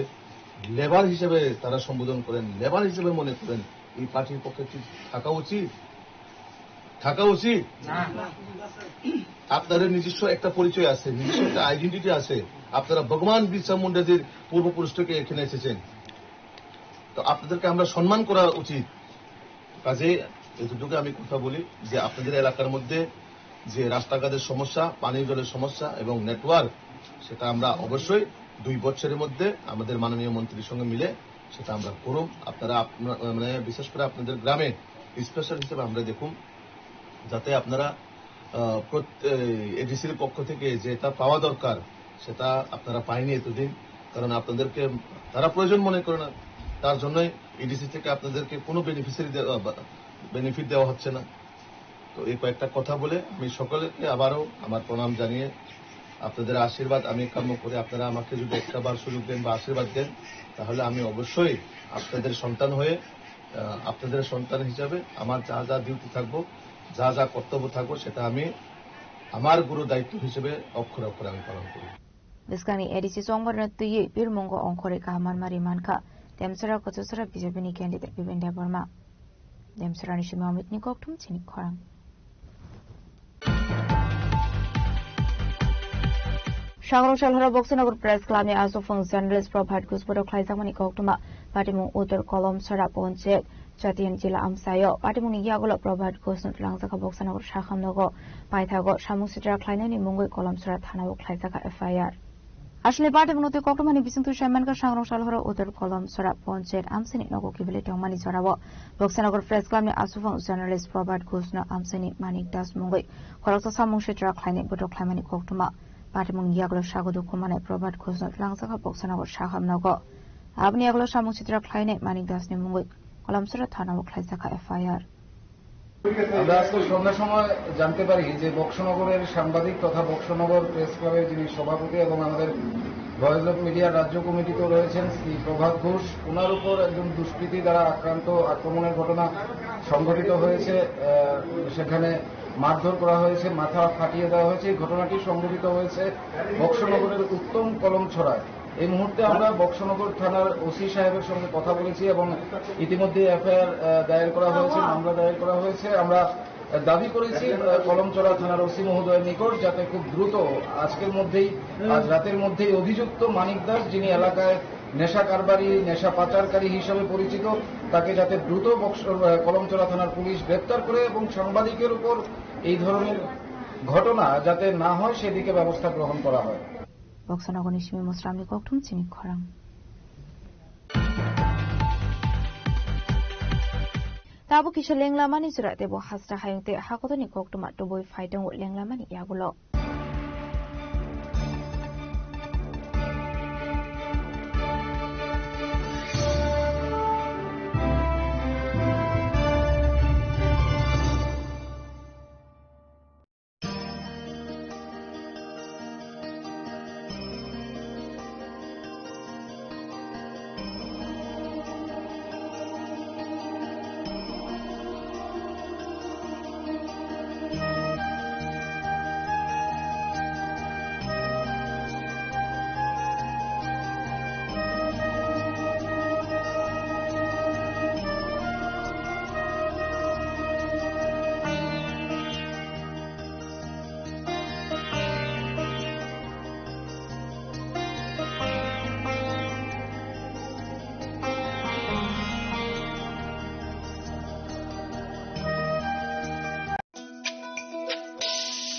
লেবার হিসেবে তারা সম্বোধন করেন লেবার হিসেবে মনে করেন এই পার্টির পক্ষে কি থাকা উচিত আপনাদের নিজস্ব একটা পরিচয় আছে, নিজস্ব একটা আইডেন্টিটি আছে। আপনারা ভগবান বিরসা মুন্ডাদের পূর্বপুরুষ থেকে এখানে এসেছেন, তো আপনাদেরকে আমরা সম্মান করা উচিত। কাজে এতটুকু আমি কথা বলি যে আপনাদের এলাকার মধ্যে যে রাস্তাঘাটের সমস্যা, পানীয় জলের সমস্যা এবং নেটওয়ার্ক, সেটা আমরা অবশ্যই 2 বছরের মধ্যে আমাদের মাননীয় মন্ত্রীর সঙ্গে মিলে সেটা আমরা করুম। আপনারা মানে বিশেষ করে আপনাদের গ্রামে স্পেশাল হিসেবে আমরা দেখুন, যাতে আপনারা এডিসির পক্ষ থেকে যেটা পাওয়া দরকার সেটা আপনারা পাইনি এতদিন, কারণ আপনাদেরকে তারা প্রয়োজন মনে করে না, তার জন্যই এডিসি থেকে আপনাদেরকে কোনো বেনিফিট দেওয়া হচ্ছে না। তো এই কয়েকটা কথা বলে আমি সকলকে আবারও আমার প্রণাম জানিয়ে আপনাদের আশীর্বাদ আমি কাম্য করে, আপনারা আমাকে যদি একটা বার সুযোগ দেন বা আশীর্বাদ দেন, তাহলে আমি অবশ্যই আপনাদের সন্তান হয়ে, আপনাদের সন্তান হিসাবে আমার যা যা ডিউটি থাকবো, যা যা কর্তব্য থাকবো, সেটা আমি আমার গুরু দায়িত্ব হিসেবে অক্ষরে অক্ষরে আমি পালন করি। Biskani edisi songbarna tuyi birmongo ongkore kahaman mari manka demsara kotusara BJP-ni candidate Bipin Debbarma demsara ni shima amit ni koktum chini khorang Shangrong Shalhara Boxanagar Press Club ni asofang journalist Prabhat Gusboro Khlaijamani koktuma Patimung Uttar Kolom Sara Ponche Jatian Jila Amsayo Patimung ni Yagola Prabhat Gusn Langsaka Boxanagar Shakhamnogo Paithago Shamung Sitra Khlainani Mungoi Kolom Sara Thanao Khlaijaka FIR আসলে পাটেমনতে কক্টমানি বিসন্তু শামানকা সংগ্রহ সালহর উত্তর কলম সরা panchayat আমসেনি নগো কিবলে টংমানি জরাবো Boxanagar press ক্লাবনি আসুফং journalist প্রবাদ ঘোষনা আমসেনি মানিক দাস মঙ্গই খরকসা সামং সেত্রা খাইনে বটো খাইমানি কক্টমা পাটেমন গিয়াগলো স্বাগত খমানে প্রবাদ ঘোষনা লাংসাকা বক্সনগর শাহামনগো আপনি আগলো সামং সেত্রা খাইনে মানিক দাস নি মঙ্গই কলম সরা থানাও খাইসাকা এফআইআর আমরা আজকে সন্ধ্যার সময় জানতে পারি যে বক্সনগরের সাংবাদিক তথা বক্সনগর প্রেস ক্লাবের যিনি সভাপতি এবং আমাদের ভয়েস অফ মিডিয়ার রাজ্য কমিটিতেও রয়েছেন শ্রী প্রভাত ঘোষ, ওনার উপর একজন দুষ্কৃতী দ্বারা আক্রমণের ঘটনা সংঘটিত হয়েছে। সেখানে মারধর করা হয়েছে, মাথা ফাটিয়ে দেওয়া হয়েছে। এই ঘটনাটি সংঘটিত হয়েছে বক্সনগরের উত্তম কলমছড়ায়। এই মুহূর্তে আমরা বক্সনগর থানার ওসি সাহেবের সঙ্গে কথা বলেছি এবং ইতিমধ্যে এফআইআর দায়ের করা হয়েছে, মামলা দায়ের করা হয়েছে। আমরা দাবি করেছি কলমছড়া থানার ওসি মহোদয়ের নিকট যাতে খুব দ্রুত আজকের মধ্যেই, আজ রাতের মধ্যেই অভিযুক্ত মানিক দাস, যিনি এলাকায় নেশা কারবারি, নেশা পাচারকারী হিসেবে পরিচিত, তাকে যাতে দ্রুত কলমছড়া থানার পুলিশ গ্রেপ্তার করে এবং সাংবাদিকের উপর এই ধরনের ঘটনা যাতে না হয় সেদিকে ব্যবস্থা গ্রহণ করা হয়। বক্সনগর নিশমি মোসরামনি koktum চিনি খরাং তাবো কিসে লেংলামানি জুরাতে বো হাসটা হায়ংতে হাকতনি koktum টবই ফাইদং লেংলামানি ইয়াগুলো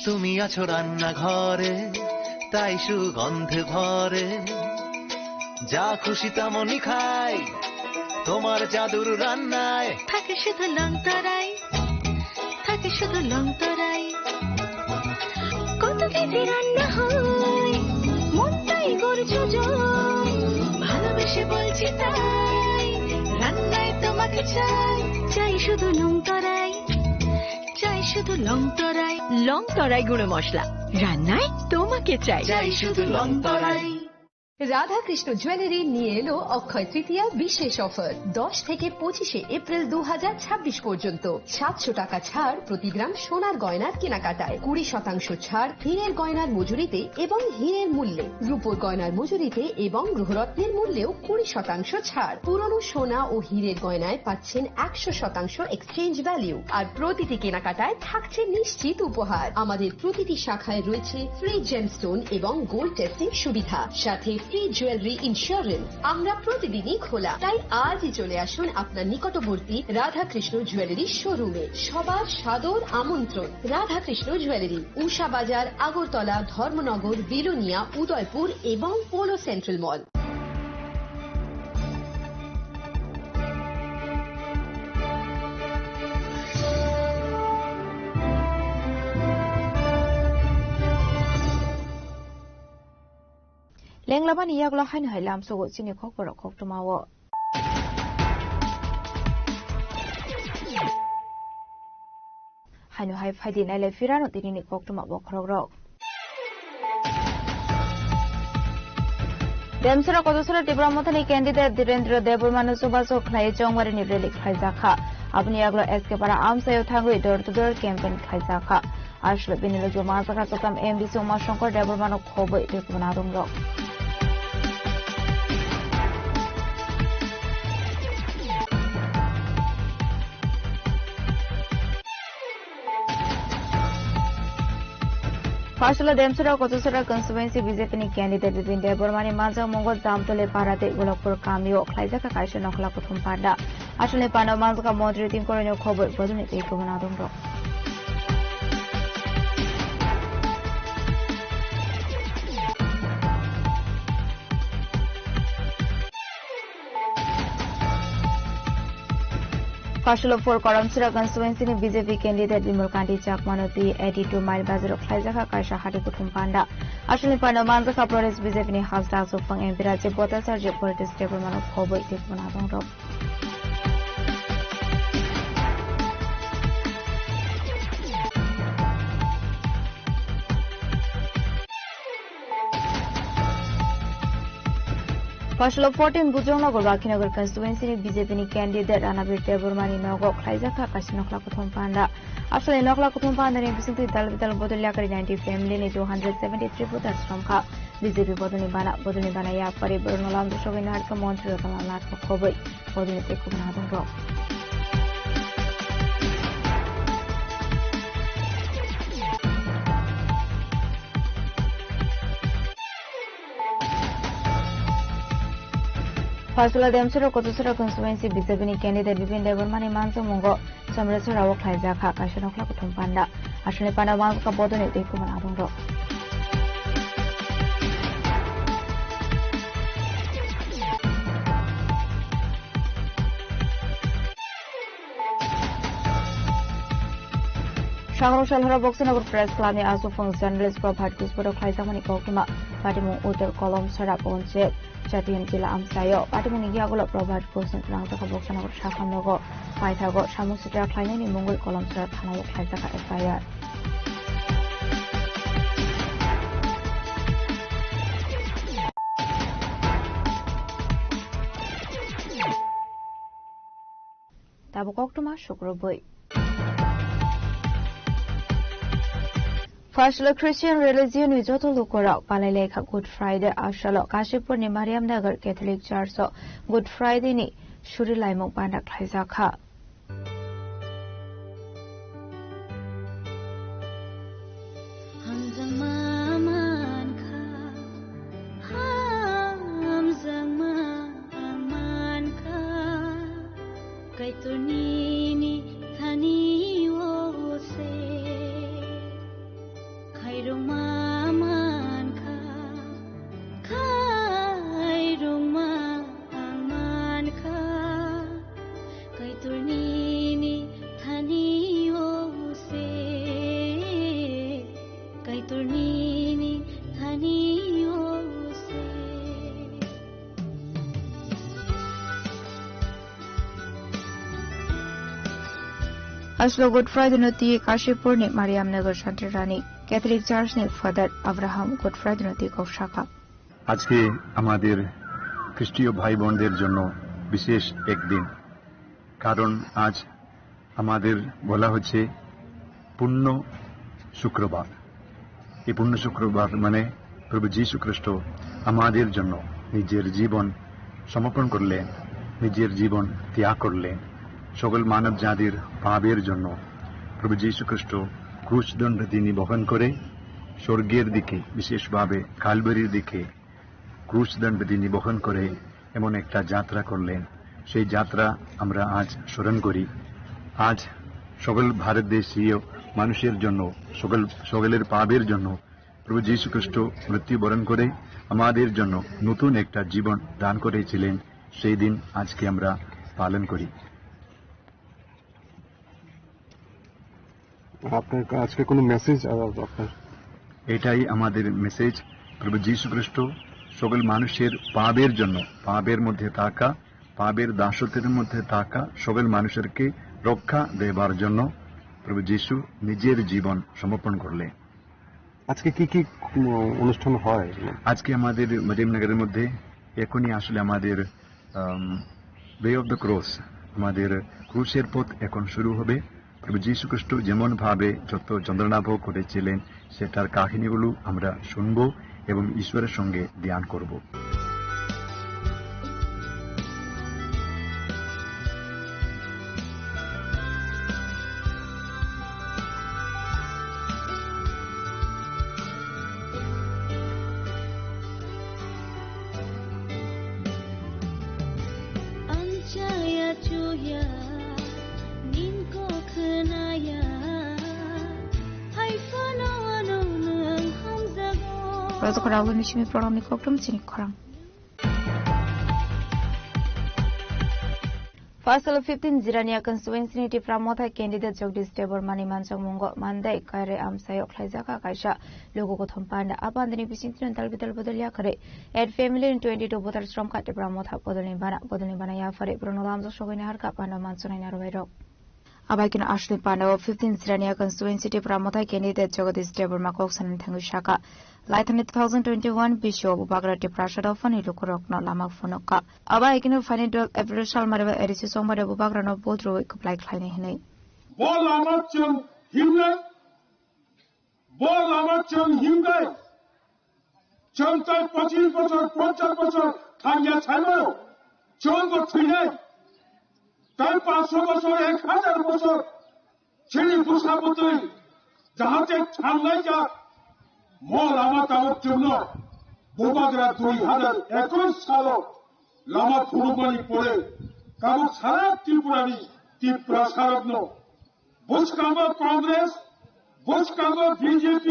তুমি আছো রান্নাঘরে, তাই সুগন্ধে ভরে, যা খুশি তেমনই খাই তোমার জাদুর রান্নায়। থাকে শুধু লংতরাই, থাকে শুধু লংতরাই, কত কেজি রান্না হয় মনটাই করছো জয়, ভালোবেসে বলছি তাই রান্নায় তোমাকে চাই, চাই শুধু লংতরাই, চাই শুধু লংতরাই, লংতরাই গুঁড়ো মশলা রান্নায় তোমাকে চাই, চাই শুধু লংতরাই। রাধাকৃষ্ণ জুয়েলারি নিয়ে এলো অক্ষয় তৃতীয়া বিশেষ অফার 10 থেকে 25 এপ্রিল 2026 পর্যন্ত 700 টাকা ছাড় প্রতি গ্রাম সোনার গয়নার কেনাকাটায়, 20% ছাড় হীরের গয়নার মজুরিতে এবং হীরের মূল্যে, রূপোর গয়নার মজুরিতে এবং গ্রহরত্নের মূল্যেও 20% ছাড়। পুরনো সোনা ও হীরের গয়নায় পাচ্ছেন 100% এক্সচেঞ্জ ভ্যালু, আর প্রতিটি কেনাকাটায় থাকছে নিশ্চিত উপহার। আমাদের প্রতিটি শাখায় রয়েছে ফ্রি জেমস্টোন এবং গোল্ড টেস্টিং সুবিধা, সাথে ফ্রি জুয়েলারি ইন্স্যুরেন্স। আমরা প্রতিদিনই খোলা, তাই আজই চলে আসুন আপনার নিকটবর্তী রাধাকৃষ্ণ জুয়েলারি শোরুমে। সবার সাদর আমন্ত্রণ। রাধাকৃষ্ণ জুয়েলারি, উষা বাজার, আগরতলা, ধর্মনগর, বিলোনিয়া, উদয়পুর এবং পোলো সেন্ট্রাল মল। লেংলাবানি ইয়াগলা হাইন হাইলাম সগো চিনি খকবর খকটমাও হাইনো হাই ফাইদি নাইলে ফিরানো দিনি খকটমা বখরগ্রক দেমসরা কদসরা টিব্রামথানি ক্যান্ডিডেট ধীরেন্দ্র দেববর্মান সুবাসক খাই চংমারিনি রেলি খাইজাখা আপনি ইয়াগলা এসকে পারা আমসায় থাঙ্গুই ডোর টু ডোর ক্যাম্পেইন খাইজাখা আসলে বিনিয়োগ মাজাকা চকাম এমবিসি উমাশঙ্কর দেববর্মানক খবই দেখবনা রংরক Fasula Demsura Kotosura constituency BJP candidate between Debormani Maza Mongo Zamtole Parate Golapur Kamio, Kaizaka Kaishan of Lakutum Panda, Ashale Panda Mazaka moderating Corino Kobo, wasn't it? Takeover. Fasula for Karamsura constituency BJP candidate Bimal Kanti Chakmanoti 82 mile bazar of Kaizaka Kaisha Hatikutum Panda. Ashali Panda Manzaka Flores BJP has dogs of Fang and Pirache Bota Serge Portis Deborman of Kobo Tikmanadong. Fasula 14 Bujongnagar Bakinagar constituency BJP candidate Anabir Debormani Nogo Kaizaka Kashinokla Kutum Panda. Ashali Nokla Kutum Panda represented Dalvital Bodoliakari 90 family 273 voters from Ka. BJP Boduni Bana Yapari Burnolam Shovinarka Montreal Latka Kobe Boduni Tekunadong. Fasula Demsura Kotosura constituency BJP candidate between Debormani Manso Mongo, Samresura Kaizaka Kashanokla Kutum Panda. Ashali Panda Manka Boduni Tekunadong. Shangroshalhara Boxinagar Press Club ni Asufang journalist Prabhat Kusporo Khaizamani Kokuma Patimu Utter Kolom Sarap Onche Chatian Jila Amsayo Patimu Nigiagola Prabhat Kusin Langzaka Boxinagar Shakhamnogo Paithago Shamusitra Klainani Mongol Kolom Sarap Hanayo Khaizaka FIR Tabu Koktuma Shukroboi Fasula Christian religion with Joto Lukora, Palaleka Good Friday, Ashalo, Kashipur ni Mariam Nagar Catholic Church, so Good Friday ni Shurilai Mokbanda Kaizaka. Aslo Good Friday Noti Kashipur ni Mariam Nagar Shantarani Catholic Church ni Father Abraham Good Friday Noti of Shaka আজকে আমাদের খ্রিস্টীয় ভাই বোনদের জন্য বিশেষ একদিন, কারণ আজ আমাদের বলা হচ্ছে পুণ্য শুক্রবার। এই পুণ্য শুক্রবার মানে প্রভু যীশু খ্রিস্ট আমাদের জন্য নিজের জীবন সমর্পণ করলেন, নিজের জীবন ত্যাগ করলেন সকল মানব জাতির পাপের জন্য। প্রভু যীশু খ্রিস্ট ক্রুশদণ্ড তিনি বহন করে স্বর্গের দিকে, বিশেষভাবে কালভারির দিকে ক্রুশদণ্ড তিনি বহন করে এমন একটা যাত্রা করলেন। সেই যাত্রা আমরা আজ স্মরণ করি। আজ সকল ভারতদেশীয় মানুষের জন্য, সকলের পাপের জন্য প্রভু যীশু খ্রিস্ট মৃত্যুবরণ করে আমাদের জন্য নতুন একটা জীবন দান করেছিলেন। সেই দিন আজকে আমরা পালন করি। আপনার আজকে কোনো মেসেজ? আপনার এটাই আমাদের মেসেজ। প্রভু যীশু খ্রিস্ট সকল মানুষের পাপের জন্য, পাপের মধ্যে থাকা, পাপের দাসত্বের মধ্যে থাকা সকল মানুষেরকে রক্ষা দেবার জন্য প্রভু যীশু নিজের জীবন সমর্পণ করলেন। আজকে কি কি অনুষ্ঠান হয়? আজকে আমাদের মদিমনগরের মধ্যে এখনই আসলে আমাদের ওয়ে অফ দ্য ক্রস, আমাদের ক্রুশের পথ এখন শুরু হবে। প্রভু যীশু খ্রিস্ট যেমন ভাবে যত যন্ত্রণা ভোগ করেছিলেন সেটার কাহিনীগুলো আমরা শুনবো এবং ঈশ্বরের সঙ্গে ধ্যান করব। Raul Mishimi Pronomi Koktum Sini Korang. Fasal 15 Zirania constituency ni Pramotha candidate Jagdish Debor Mani Manchang Mungo Mandai Kare Amsayok Laizaka Kaisha Logo Kotompanda Abandani Bisintin Talbital Bodolia Kare Ed family in 22 voters from Kate Pramotha Bodolibana Yafare Brunolamzo Shogin Harka Panda Manson in Arvero. Abakin Ashley Panda 15 Zirania constituency Pramotha candidate Jagdish Debor Makoksan and Tangushaka. Lieutenant 2021 Bishop Bagrati Prashad of Fani Lukurokno Lama Fonoka. Aba Ikino Fanidol Everishal Mareva Edisi Soma de Bubagrano Bodro Kuplai Kleine. Ball Amachon Himne Ball Amachon Himne Chontai Pachil Pochor Ponchal Pochor Tanya Chano Chongo Trine Tai Paso Pochor Ekhajar Pochor Chili Pusabutui Jahate Tanlaja More Lama Tawak Jumno, Bobagra 2021 সাল Lama Purubani Pore, Kabuk Sarab Tripurani, Tiprasarabno, Bushkama Congress, Bushkama BJP,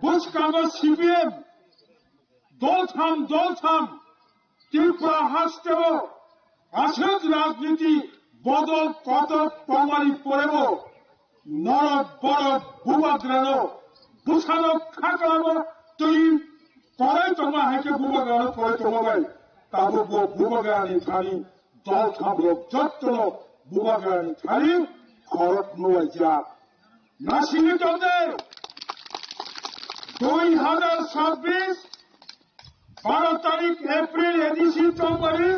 Bushkama CPM, Doltham, Tripura Hastavo, Ashad Rajniti, Bodol Kotok Pomari Porebo, Norad Borod Bubagrano, Bushano Kakalama Tui Korai Toma Hake Bubagana Kore Tomagai Tabu Bubagani Tani Dol Tablo Jotto Bubagani Tani Korok Nuaja Nashini Tonde 2026 12 তারিখ April ADC চৌবারি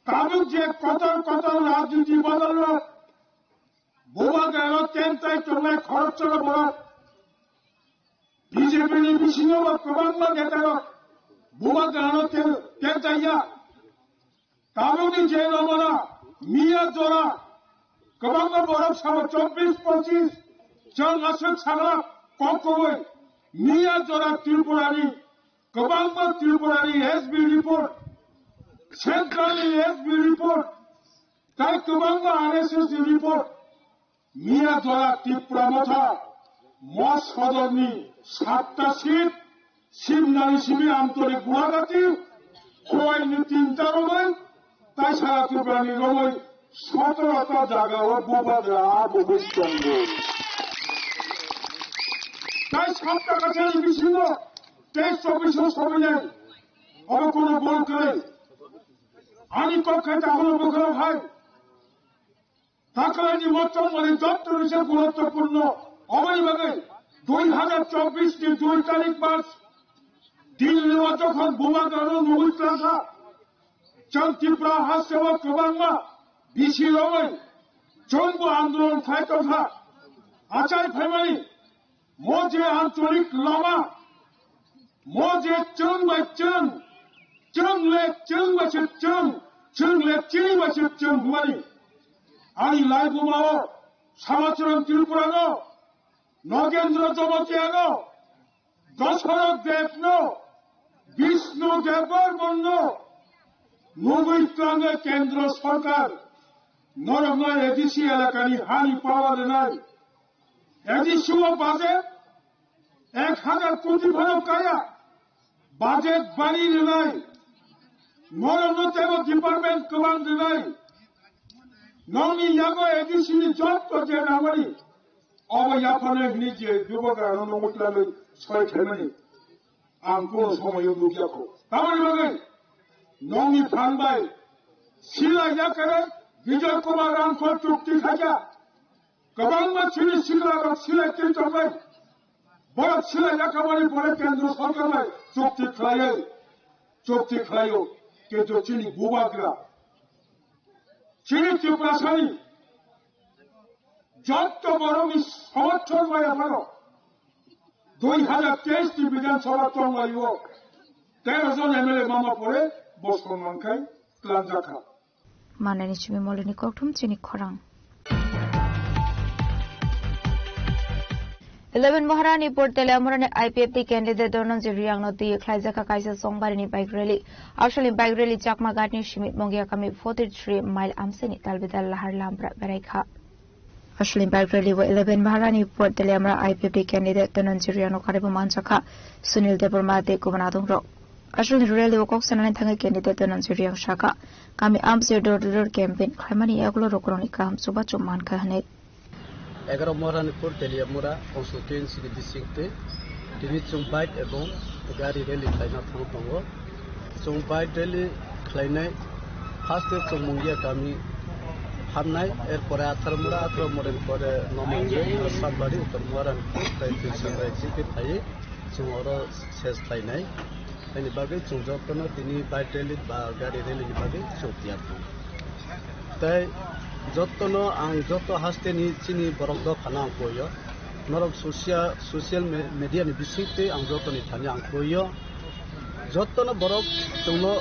তাবুক যে কত রাজনীতি বদল বুবাগানো তেন্তাই চলে খরচ চলে বড় BJP ni bisino ba kabangma getaro buba gano tentaya tabuni jeno mara miya jora kabangma borok sama 24-25 jang asok sagla kokoi miya jora Tripurani kabangma Tripurani SB report central SB report tai kabangma RSS report miya jora Tripura motha মস সদরনি 7টা seat সিমনারি শিবি আন্তরিক গুণাগাতি খোয়াইনি 3টা রময় তাই সারা ত্রিপুরানি রময় 17টা জায়গা ও বোবাদরা ভবিষ্যঙ্গ তাই 7টা কাছে বিচ্ছিন্ন 23-24 সবাই নেই of কোনো বল করে আনি কক্ষায় তাহলে মুখে ভাই থাকলে মতন মানে দপ্তর হিসেবে গুরুত্বপূর্ণ অবৈভাবে 2024 की 2 तारीख मार्च दिल्लीमा जखन बुमागानो नुगुत्लासा चंतिप्रा हासेवा गोबांमा बिसिलङै जोंबो आन्दोलन खालामथा आचाय फैमानि मजे आंतरिक लामा मजे चंबाय चंले चंबाचे चंले चिबाचे चं हुमानि आनि लाइबुमाओ सामाचरण त्रिपुरानो नगेन्द्र जमतियानो दशरथ देवनो विष्णु देवबर्मनो नुगुइत्राङै केन्द्र सरकार नरङै एडिसि एलाकानि हानि पावा लेनाय एडिसिओ बाजेट 1000 कोटी भारत काया बाजेट बारी लेनाय नरङ तेबो डिपार्टमेंट गोबां लेनाय नंनि यागो एडिसिनि जब जे नामनि अब याफाने निजे दुबगानो नमुतलालै सय थैमानि आं कोन समायाव नुजाखौ तामानि बागै नंनि फानबाय सिला याकरे विजय कुमार रामफल चुक्ति खाजा गोबां मानसिनि सिगाङाव सिलाय केन्टरबाय बर सिलाय याकामानि बर केन्द्र सरकारलाय चुक्ति खालायो किन्तु चिनि बुबाग्रा चिनि त्रिपुरासानि যত বড়মি সমর্থন হয়ে ভালো 2023 বিধানসভা চলবাইব 13 জন এমএলএ মামা পড়ে বসন মানখাই প্লান জাখা মাননি চিমি মলনি ককথুম চিনি খরাং 11 Maharani Port Telamurani IPFT candidate Donanji Riang Noti Klaizaka Kaisa Songbarini bike rally. Actually bike rally Chakma Gatni Shimit Mongia Kami 43 mile Amseni Talbidal Lahar Lambra Beraika. Actually bike rally wa 11 Maharani Port Telamura IPFT candidate Donanji Riang no Karibu Manchaka Sunil Debormate Kubanadung Rock. Actually rally wa Koksanan Tanga candidate Donanji Riang Shaka Kami Amsi door-to-door campaign Kramani Aglo Rokronika Subacho Mankahane 11 Maharanipur Teliamura constituency ডিস্ট্রিক্টে তিনি bike এবং গাড়ি rally খাইনা থাং দङ bike rally খাইনাय first চংমंगिया गामि हाबनाय एरपरे आथारमुरा परे नमंगे सातबाड़ी उत्तर Maharanipur private थायो जों आरो सेस थायनाय बेनि बागै जों जतनो दिनै बाइक रेली बा गाड़ी रेलीनि बागै चौथिया ताय जतनो आं जत हास्टेनि चिनि बरक फाना आंखोयो नरक सोशल मीडियानि बिसिंते आं जतनि थानि आंखोयो जतनो बरक जोंनो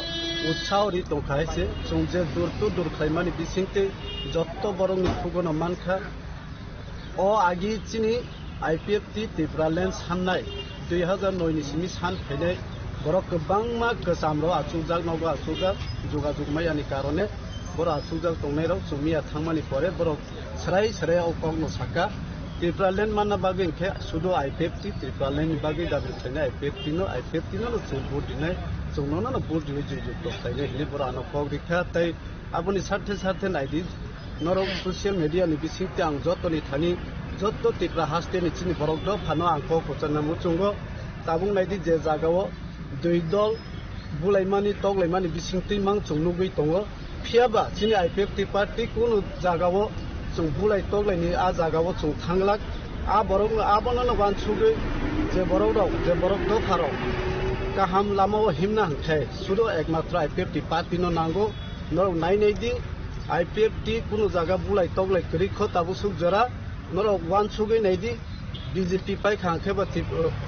उत्साहरि दंखायसे जों जे दूर खायमानि बिसिंते जत बरकनि खुगनो मानखा अ आगि चिनि आईपीएफटी त्रिपुरालेण्ड साननाय 2009 नि सिमि सान फैनाय बरक गोबांमा गोसामरो आसुजाक नगो आसुजाक जुगाजुगमायानि कारणे बर आसुजाक दंनायराव सुमिया थांमानि परे बर सराय अकं नसाका त्रिपुरालेण्ड मानना बागै इनखे सुदु आईपीएफटी त्रिपुरालेण्ड बागै दाबि थायनाय आईपीएफटी नो जों भोट दिनाय जोंनो न भोट दिनाय जुजु दखायनाय हिलि बर आनो कग्रिखा तै आबुनि साथे नायदि नरक सोशल मीडिया नि बिसिंते आं जतनि थानि जत त्रिपुरा हास्टेनि चिनि बरक द फानो आंखौ खचना मुचुंगो ताबुं नायदि जे जागाव दुइ दल बुलायमानि तगलायमानि बिसिंते मां चंनुगै दङ फियाबा चिनि आईपीएफटी पार्टी कुनु जागाव जों बुलाय तगलायनि आ जागाव जों थांलाक आ बरक आबननो बानसुगै जे बरक द फाराव गाहाम लामाव हिमना हंखाय सुदो एकमात्र आईपीएफटी पार्टी नो नांगो नरक नायनायदि आईपीएफटी कुनु जागा बुलाय तगलाय करिखो ताबु सुगजरा नरक वानसुगै नायदि बीजेपी पाइ खांखे बा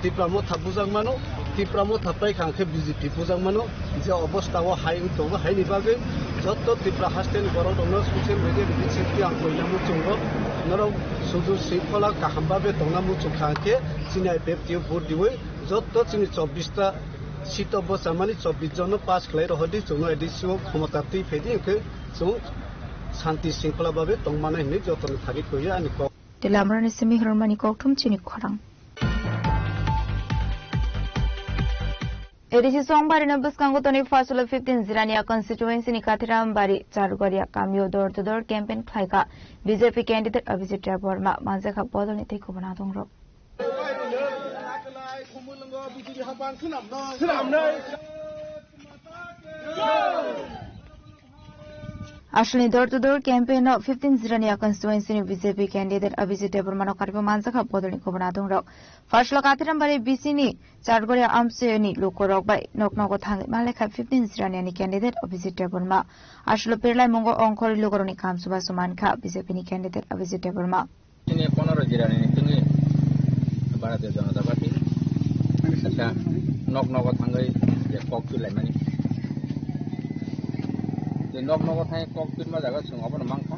तिप्रामो थाबुजांमानो तिप्रामो थापाय खांखे बीजेपी बुजांमानो जे अवस्थाव हाय दङ हायनि बागै जत त्रिपुरा हास्टेन बरक दङ ससियेल मीडिया बिसिंति आं कइनामु चंगो नरक सुजु सिफला काहामबाबे दंनामु चंखांखे चिनि आईपीएफटी भोट दिवै जत चिनि 24 ता सीट बसामानि 24 जन पास खलाय रहदि जों एडिसिओ क्षमताति फेदि के जों शांति शृंखला बाबे दंमानाय नि जतन थागि कइया अनि Telamurani semi hermani kokthum chini khorang Edisi Songbari Nabus Kangotoni Fasula 15 Zirania constituency ni Kathirambari Chargoria Kamyo door-to-door campaign Klaika BJP candidate Abhijit Borma Manzaka Bodoni Tekubanatung Rock Actually, door-to-door campaign of 15 Zirania constituency ni BJP candidate Abhijit Borma no Karibu Manzaka Bodoni Kubanatung Rock Fasula Kathirambari BC ni চারগড়িয়া আমসেনি লোকরক বাই নকনক থাঙ্গে মালেখা 15 সিরানিয়ানি candidate Abhijit Debbarma আসলে পেরলাই মঙ্গ অঙ্করি লোকরনি কামসুবা সুমানখা বিজেপিনি ক্যান্ডিডেট অভিজিৎ দেববর্মা 15 জিরানি তিনি ভারতীয় জনতা পার্টি আচ্ছা নকনক থাঙ্গে যে ককটু লাইমানি যে নকনক থাঙ্গে ককটু মা জায়গা সিংহবো মাংখা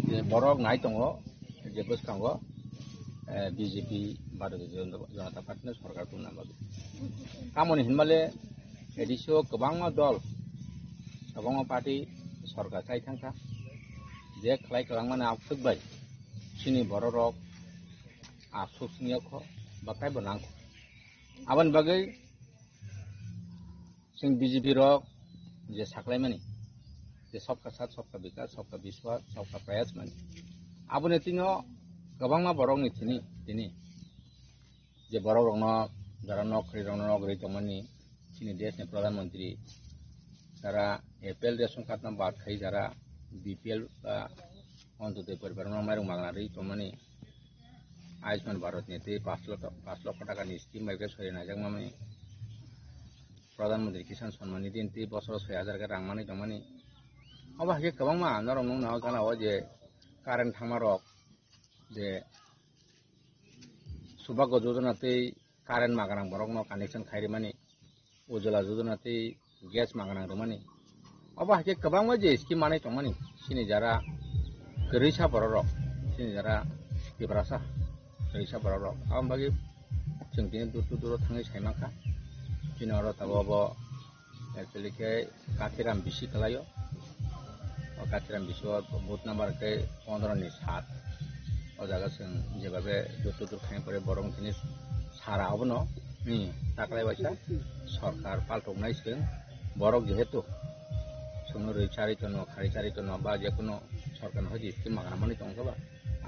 যে বরক নাই দङ যে বসखांगो বিজেপি ভারতীয় জনতা পার্টি সরকার নামাबो কামনি हिनमाले एडिसो गोबांमा दल गोबांमा पार्टी सरकार चाइथांखा जे खलाय खालामनानै आफसुकबाय सिनि बर' रक आफसुकनियाख बाकाय बनांग आबान बागै जों बिजेपि रक जे साख्लायमानि जे सबका साथ सबका विकास सबका विश्वास सबका प्रयास मानि आबने तिनो गोबांमा बर'नि तिनि जे बर' रंनो যারা নকরি নগরী দমনি তিনি দেশनि প্রধানমন্ত্রী যারা এপিএল রেশন কার্ড নাম বাদ খাই যারা বিপিএল বা অন্তোদয় পরিবার মাইরং মাগনারি দমনি আয়ুষ্মান ভারত নীতি 5 লক্ষ টাকাनि স্কিम বাইকে সরিনাयजों माने প্রধানমন্ত্রী কিষাণ সম্মান নিধি তি বছর 6000 কা রাং माने दमनि अबा हे गोबांमा नरं नुना गानाव जे कारेन्ट थांमारक जे सुभाग्य योजनाते कारेन्ट मागानां बरकनो कानेक्शन खायरिमानि उज्जवला योजनाते गेस मागानां रमानि अबा हाके गोबांमा जे स्किम माने दंमानि सिनि जारा गोरैसा बररक सिनि जारा बिब्रासा गोरैसा बररक आमबागि जों दिनै दुर थाङै सायमाखा दिनै आरो ताबाबो एक्चुअली के काथिराम बिसि खालायो काथिराम बिसि बुथ नाम्बार के 15 नि 7 ओ जागा जों जेबाबे दुर थाङै परे बरं दिनै सारा अबनो नि ताकलाय बायसा सरकार पाल्टनायसिगोन बरक जेहेतु सुनो रैचारि तनो खारिचारि तनो बा जेकुनो सरकार हजि स्किम मागानामानि दंगबा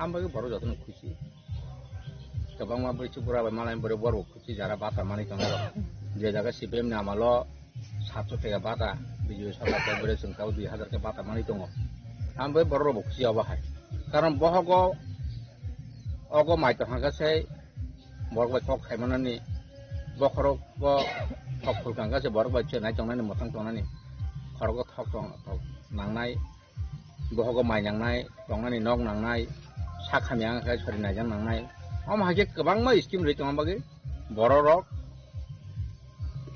आमबागे बर जतन खुसि गोबांमा बैसो बुराबाय मालाय बोरै बर खुसि जारा बाता मानि दंग जे जागा सिपिएम नामाल 700 टाका बाता बिजु सरकार बोरै जोंकाव 2000 का बाता मानि दङ आमबे बर खुसि अबाहाय कारण बहगो अगो माइतो हागासै बरबाय थक खायमानानि बखरक थक फुलखांगासे बरबाय चेनाय दंनानि मोथां दंनानि खरगो थक दं नांनाय बहगो माइ नांनाय दंनानि नग नांनाय साखामियां खाय सरिनायजों नांनाय आम हागे गोबांमा स्किम रै दंबागे बररक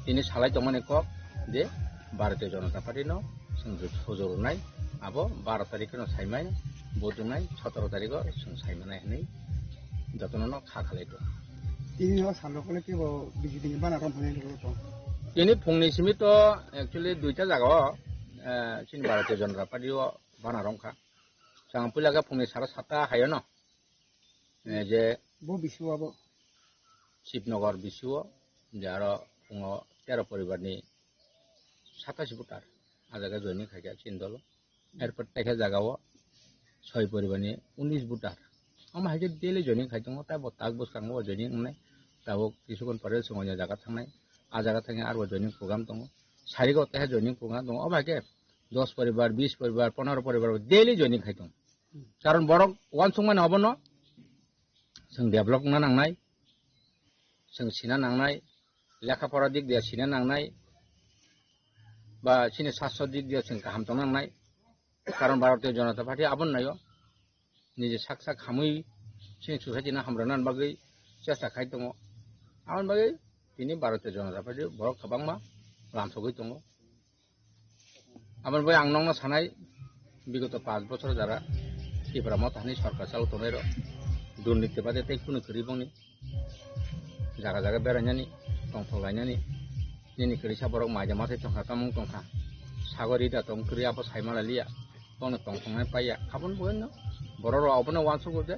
इनि सालाय दंमानि कक जे भारतीय जनता पार्टी नो जों सुजुरनाय आबो 12 तारिखनो सायमाय बुधनाय 17 तारिखो जों सायमानाय नै जतननो खाखालायदो ini salokole ke bijuti bana rom phane lo ini phungnisimi to actually duita jaga sin bharatiya janata party o bana romkha sang pulaga phungni 7:30 hayo no je bo bisuwa bo Shibnagar বিশুও যারা ফুঙো 13 পরিবারনি 27 voter আজাga জয়নি খাইয়া চিন্দল এরপর টাকা জাগাও 6 পরিবারনি 19 voter আমা হাইকে দেলে জয়নি খাইদङ তা বতাক বসखांगो জয়নি नंनाय दाबो किसुगन परे समाज जागा थांनाय आ जागा थांगे आरो जयनिं प्रग्राम दङ सारिगो तहे जयनिं प्रग्राम दङ अबाके 10 परिवार 20 परिवार 15 परिवार डेली जयनिं खाइदङ कारण बरक वान संमान हबनो जों डेभलप ना नांनाय जों सिना नांनाय लेखा फरा दिग दिया सिना नांनाय बा सिने शास्त्र दिग दिया जों गाहाम दं नांनाय कारण भारतीय जनता पार्टी आबन नायो निजे साखसा खामै सिने सुसाइटिना हामरानान बागै চেষ্টা খাই दङ आमन बागै दिनै भारतीय जनता पार्टी बरक गोबांमा लामसगै दङ आमन बागै आं नंनो सानाय বিগত 5 বছর যারা ত্রিপুরা মতানি সরকার চালু তমের দুর্নীতি বাদে তাই কোনো করিবনি জায়গা জায়গা বেড়াইনানি দंफां गायनानि निनि करिसा बरक माइजा माथे तंखा तामुं तंखा सागरिदा तंक्रि आबो साइमालालिया तंनो तंफांनाय पाइया आबन बयनो बरर आबनो वानसगोदे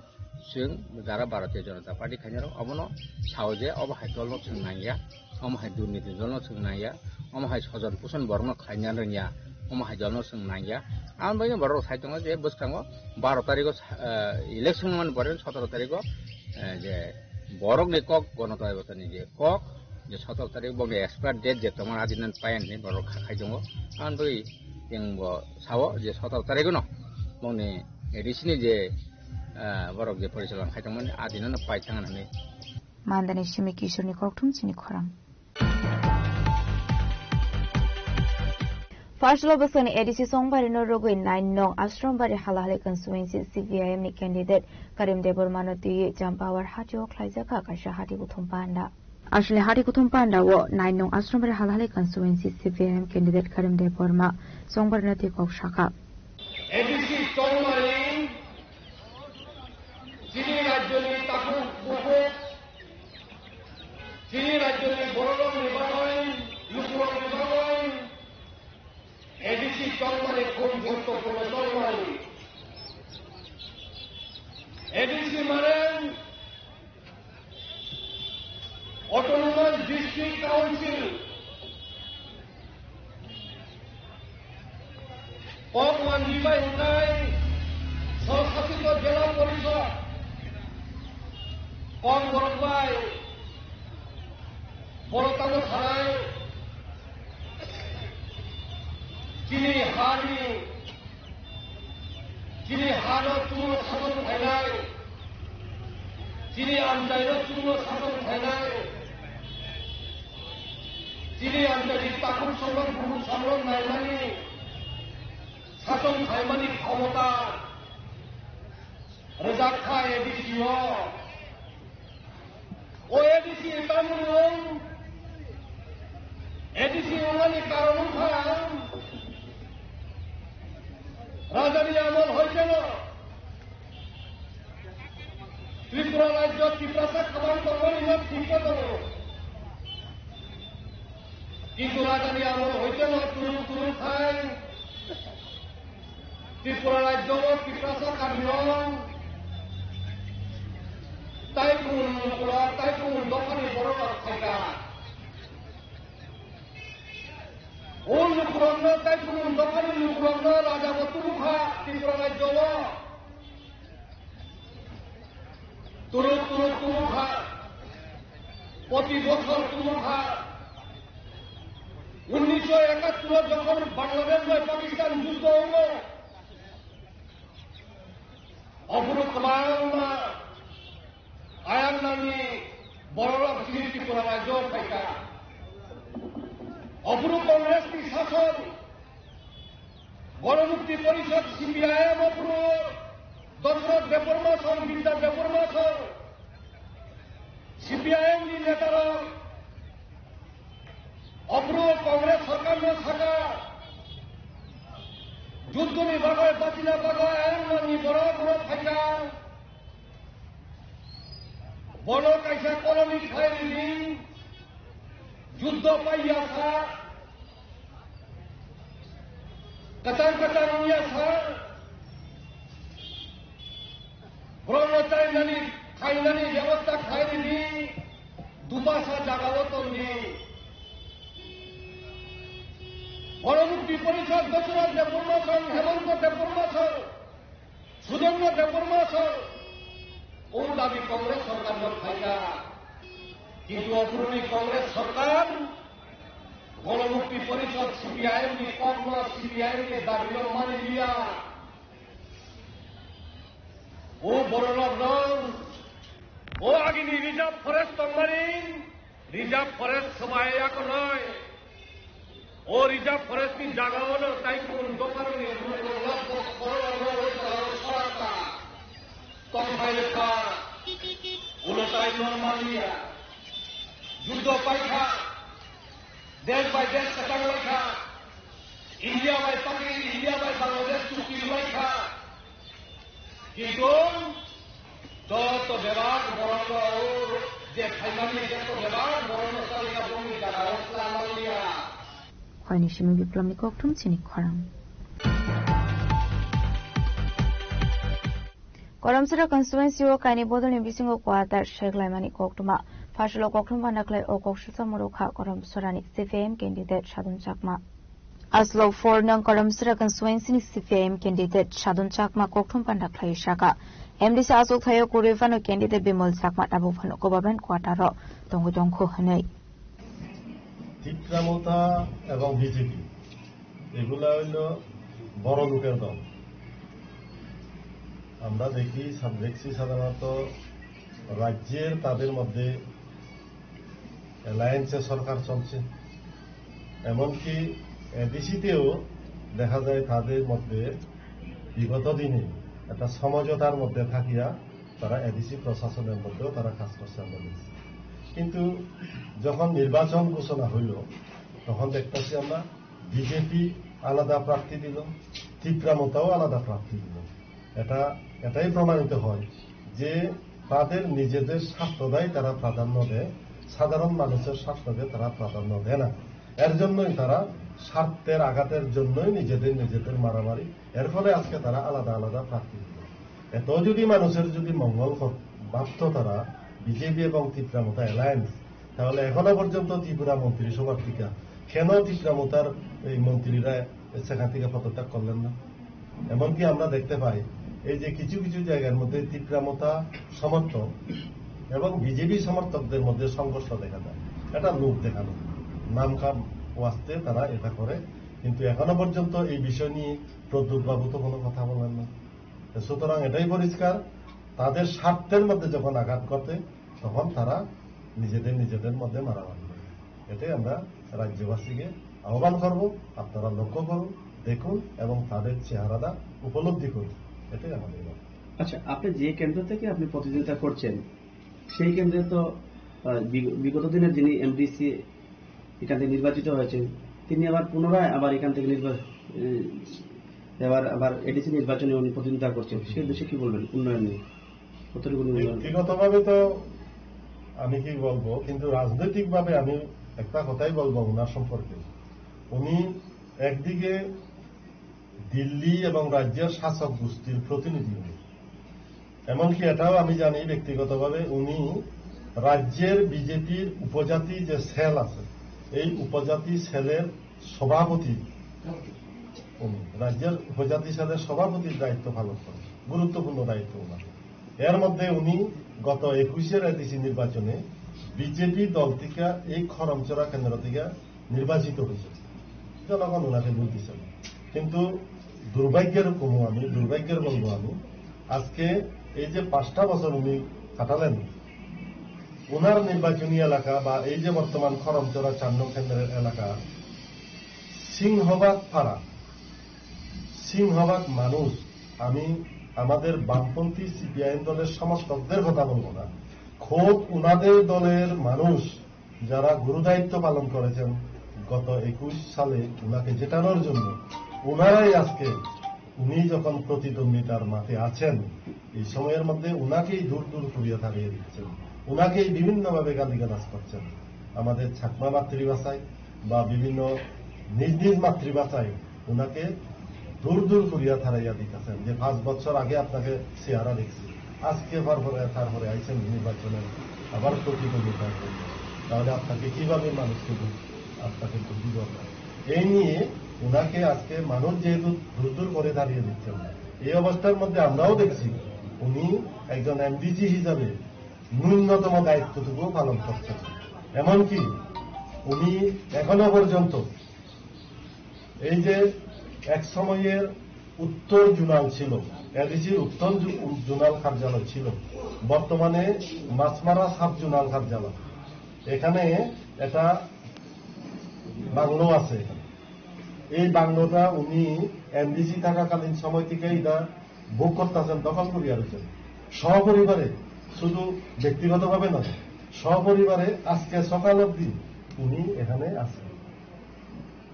जों जारा भारतीय जनता पार्टी खाइनारो अबनो सावजे अब हाइतलनो सोंनाया अम हाइ दुर्नीति जनो सोंनाया अम हाइ सजन पुसन बरनो खाइनारनिया अम हाइ जनो सोंनाया आम बाय बरर साइतंगा जे बसखांगो 12 तारिखो इलेक्शन मन बरेन 17 तारिखो जे बरक ने कक गणतन्त्रनि जे कक जे 17 तारिख बगे एक्सपायर डेट जे तमन आदिनन पायन ने बरक खाइदंगो आम बाय जोंबो सावो जे 17 तारिखो न मने एडिसनि जे बरक जे परिचालन खाइदंमोन आदिनन पाइथांनानै Mandani Shimi Kishoni Koktum Chini Khorang. Partial Basan ADC Songbari no Rogo in 9 Nong Astrombari Halahale constituency CVIM candidate Karim Debor Manoti Jampawar Hatio Klaizaka Kasha Hati Kutumpanda. Actually Hati Kutumpanda wo 9 Nong Astrombari Halahale constituency CVIM candidate Karim Debor Ma Songbari Noti Kok Shaka. ADC Songbari Chini Rajoni Taku Buko Chini Rajoni Borolong Nibaroin Lukurong Nibaroin ADC Songbari Kum Joto Kuno Songbari ADC Maren Autonomous District Council Pokwan Diba Hinday Sosasito Jela Polisa Pong Borokbai Borotano Sarai Chini Hani Chini Hano Tuno Sason Thainai Chini Amjairo Tuno Sason Thainai Chini Amjari Takun Songon Buhu Samron Naimani Sason Thaimani Khomota Rezakha ADCO OADC Tamunong ADC Umani Karanum Khan Rajani Amol Hoycheno Tripura Rajyo Triprasa Khabar Kongoni Not Thikatono Kintu Rajani Amol Hoycheno Turun Khan Tripura Rajyo Triprasa Karnong Taipun Pura Taipun Dokani Borok Khaika Ul Lukurangna Taipun Dokani Lukurangna Raja Baturuha Tripura Rajyo Turuha Poti Bokhar Turuha 1971 যখন বাংলাদেশ বা পাকিস্তান যুদ্ধ হল অপরূপ বাংলা আয়ার নামে বড়রা সৃষ্টি করা রাজ্য থাকা অপরূপ কংগ্রেস কি শাসন গণমুক্তি পরিষদ সিপিআইএম অপরূপ দশরথ দেববর্মা বিদ্যা দেববর্মা সিপিআইএম নেতারা অপরূপ কংগ্রেস সরকার থাকা যুদ্ধ বিভাগের বাঁচিনা বাগায় আইন নামে বড় বড় থাকা বড় কাইসা কলমি খাইলি যুদ্ধ পাইয়াছা কাতান নিয়াছা ব্রহ্মচারী খাইনানি ব্যবস্থা খাইলি দুবাসা জাগালো তন্দি গণমুক্তি পরিষদ দশরথ দেববর্মা হেমন্ত দেববর্মা সুরেন্দ্র দেববর্মা ও দাবি কংগ্রেস সরকার থাকা কিন্তু অগ্রণী কংগ্রেস সরকার গণমুক্তি পরিষদ সিপিআইএম সিপিআইএম দাবি মানে লিয়া ও বড় রং ও আগিনী রিজার্ভ ফরেস্ট তংমারিন রিজার্ভ ফরেস্ট সবাই এক নয় ও রিজার্ভ ফরেস্ট কি জাগাও না তাই কোন দোকানে তংমাইলেখা উলটাই নরমালিয়া যুদ্ধ পাইখা দেশ বাই দেশ কাটাং লেখা India by Pakistan India by Bangladesh চুক্তি লেখা কিন্তু যত বিভাগ বড় যে খাইমানি যত বিভাগ বড় তালিকা ভূমি দ্বারা মালিয়া হয়নি সিমি বিপ্লবী ককটুম চিনি খরাং Koramsura constituency o kaini bodol ni bisingo kwatar sheklaimani koktuma fashlo koktum banaklai o kokshisa murukha Koramsura ni CPM candidate Shadun Chakma Aslo for nang Koramsura constituency ni CPM candidate Shadun Chakma koktum banaklai shaka MDC asok thayo kurifano candidate Bimol Chakma tabu phano government quartero tongkho hanai চিত্রামতা এবং BJP এগুলা হইল বড় লোকের দল আমরা দেখছি সাধারণত রাজ্যের তাদের মধ্যে অ্যালায়েন্সে সরকার চলছে। এমনকি এডিসিতেও দেখা যায় তাদের মধ্যে বিগত দিনে একটা সমঝোতার মধ্যে থাকিয়া তারা এডিসি প্রশাসনের মধ্যেও তারা কাজ করছে আমরা দেখছি। কিন্তু যখন নির্বাচন ঘোষণা হইল তখন দেখতেছি আমরা বিজেপি আলাদা প্রার্থী দিল, তীব্রামতাও আলাদা প্রার্থী দিল। এটাই প্রমাণিত হয় যে তাদের নিজেদের স্বার্থদায় তারা প্রাধান্য দেয়, সাধারণ মানুষের স্বার্থকে তারা প্রাধান্য দেয় না। এর জন্যই তারা স্বার্থের আঘাতের জন্যই নিজেদের মারামারি। এর ফলে আজকে তারা আলাদা আলাদা প্রার্থী দিল। এত যদি মানুষের যদি মঙ্গল ভাবত তারা বিজেপি এবং তীব্রামতা অ্যালায়েন্স, তাহলে এখনো পর্যন্ত ত্রিপুরা মন্ত্রিসভার থেকে কেন তীব্রামতার এই মন্ত্রীরা সেখান থেকে পদত্যাগ করলেন না? এমনকি আমরা দেখতে পাই এই যে কিছু কিছু জায়গার মধ্যে তীব্রামতা সমর্থক এবং বিজেপি সমর্থকদের মধ্যে সংঘর্ষ দেখা যায়। এটা লোক দেখানো, নাম কাম ওয়াস্তে তারা এটা করে। কিন্তু এখনো পর্যন্ত এই বিষয় নিয়ে প্রদ্যুৎ বাবু তো কোনো কথা বলেন না। সুতরাং এটাই পরিষ্কার, তাদের স্বার্থের মধ্যে যখন আঘাত করতে তখন তারা নিজেদের মধ্যে মারামারি করে। এটাই আমরা রাজ্যবাসীকে আহ্বান করব, আপনারা লক্ষ্য করুন, দেখুন এবং তাদের চেহারাটা উপলব্ধি করুন। এটাই আমাদের। আচ্ছা, আপনি যে কেন্দ্র থেকে আপনি প্রতিযোগিতা করছেন সেই কেন্দ্রে তো বিগত দিনের যিনি এমডিসি এখান থেকে নির্বাচিত হয়েছেন তিনি আবার পুনরায় আবার এখান থেকে আবার এডিসি নির্বাচনে উনি প্রতিযোগিতা করছেন। সে দেশে কি বলবেন উন্নয়ন নিয়ে? ব্যক্তিগতভাবে তো আমি কি বলবো, কিন্তু রাজনৈতিকভাবে আমি একটা কথাই বলবো ওনার সম্পর্কে। উনি একদিকে দিল্লি এবং রাজ্যের শাসক গোষ্ঠীর প্রতিনিধি, এমনকি এটাও আমি জানি ব্যক্তিগতভাবে উনি রাজ্যের বিজেপির উপজাতি যে সেল আছে এই উপজাতি সেলের সভাপতি, রাজ্যের উপজাতি সেলের সভাপতির দায়িত্ব পালন করেন, গুরুত্বপূর্ণ দায়িত্ব ওনার। এর মধ্যে উনি গত 21-এর এডিসি নির্বাচনে বিজেপি দল থেকে এই খরমচড়া কেন্দ্র থেকে নির্বাচিত হয়েছে, জনগণ ওনাকে ভোট দিচ্ছেন। কিন্তু দুর্ভাগ্যের বলবো আমি, আজকে এই যে 5টা বছর উনি কাটালেন ওনার নির্বাচনী এলাকা বা এই যে বর্তমান খরমচড়া 4 নং কেন্দ্রের এলাকা, সিংহভাগ মানুষ, আমি আমাদের বামপন্থী সিপিআইএম দলের সমর্থকদের কথা বলবো না, খোদ উনাদের দলের মানুষ যারা গুরুদায়িত্ব পালন করেছেন গত 21 সালে উনাকে জেতানোর জন্য, উনারাই আজকে উনি যখন প্রতিদ্বন্দ্বিতার মাঠে আছেন এই সময়ের মধ্যে উনাকেই দূর করিয়া হারিয়ে দিচ্ছেন, উনাকেই বিভিন্নভাবে গালিগালাজ করছেন। আমাদের ছাকমা মাতৃভাষায় বা বিভিন্ন নিজ মাতৃভাষায় উনাকে দূর করিয়া হারাইয়া দিতেছেন। যে 5 বছর আগে আপনাকে চেহারা দেখছি, আজকে তারপরে আইছেন নির্বাচনের আবার প্রতিদ্বন্দ্বিতা করবেন, তাহলে আপনাকে কিভাবে মানুষকে আপনাকে বুদ্ধি দরকার? এই নিয়ে উনাকে আজকে মানুষ যেহেতু দূর করে দাঁড়িয়ে দিচ্ছেন, এই অবস্থার মধ্যে আমরাও দেখছি উনি একজন এমডিজি হিসাবে ন্যূনতম দায়িত্বটুকু পালন করছেন। এমনকি উনি এখনো পর্যন্ত এই যে এক সময়ের উত্তর জোনাল ছিল, এডিসির উত্তর জোনাল কার্যালয় ছিল, বর্তমানে মাছমারা সাব জোনাল কার্যালয়, এখানে এটা বাংলো আছে। এই বাংলোটা উনি এমডিসি থাকাকালীন সময় থেকে এটা ভোগ করতেছেন, দখল করিয়া রয়েছেন সহপরিবারে, শুধু ব্যক্তিগতভাবে নয়, সহপরিবারে আজকে সকাল অবধি উনি এখানে আছেন।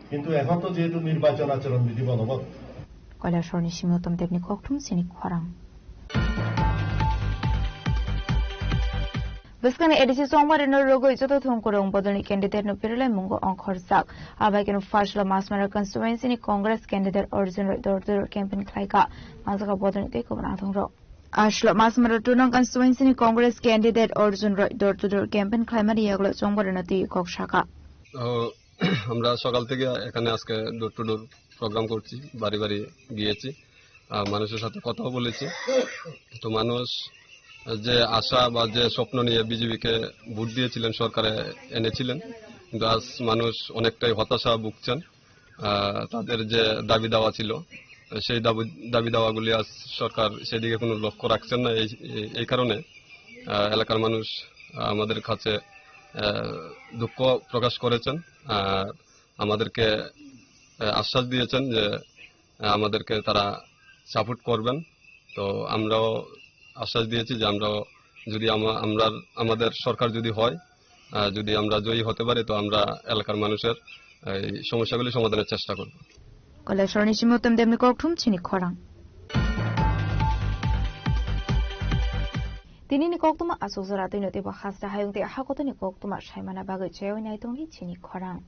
কিন্তু এখন তো যেহেতু নির্বাচন আচরণ বিধি বলবৎ। কৈলাসহরनि सिङाव देबनि खक्थुम सिनि खरां Biskan edisi somar in a rogo is a thong korong bodoni candidate no pirle mungo on korsak. Abakin Fashla Masmara constituency in Congress candidate original door campaign Klaika, Mazaka bodoni Kekonathong Rock. Ashla Masmara Tunong constituency in Congress candidate original door to door campaign climate yaglo somewhere in a tea kokshaka. আমরা সকাল থেকে এখানে আজকে door to door programme করছি, বাড়ি বাড়ি গিয়েছি, মানুষের সাথে কথাও বলেছি। তো মানুষ যে আশা বা যে স্বপ্ন নিয়ে বিজেপিকে ভোট দিয়েছিলেন, সরকারে এনেছিলেন, কিন্তু আজ মানুষ অনেকটাই হতাশা ভুগছেন। তাদের যে দাবি দাওয়া ছিল সেই দাবি দাওয়াগুলি আজ সরকার সেদিকে কোনো লক্ষ্য রাখছেন না। এই কারণে এলাকার মানুষ আমাদের কাছে দুঃখ প্রকাশ করেছেন, আমাদেরকে আশ্বাস দিয়েছেন যে আমাদেরকে তারা সাপোর্ট করবেন। তো আমরাও আশ্বাস দিয়েছি যে আমরাও যদি আমাদের সরকার যদি হয়, যদি আমরা জয়ী হতে পারি, তো আমরা এলাকার মানুষের এই সমস্যাগুলি সমাধানের চেষ্টা করব। কলেশ্বরনি চিমুতম দেমনি ককঠুম চিনি খরাং tinini koktuma asuzara tinoti ba khasta hayungte hakotoni koktuma shaimana bagoi cheyoi nai tongni chini khorang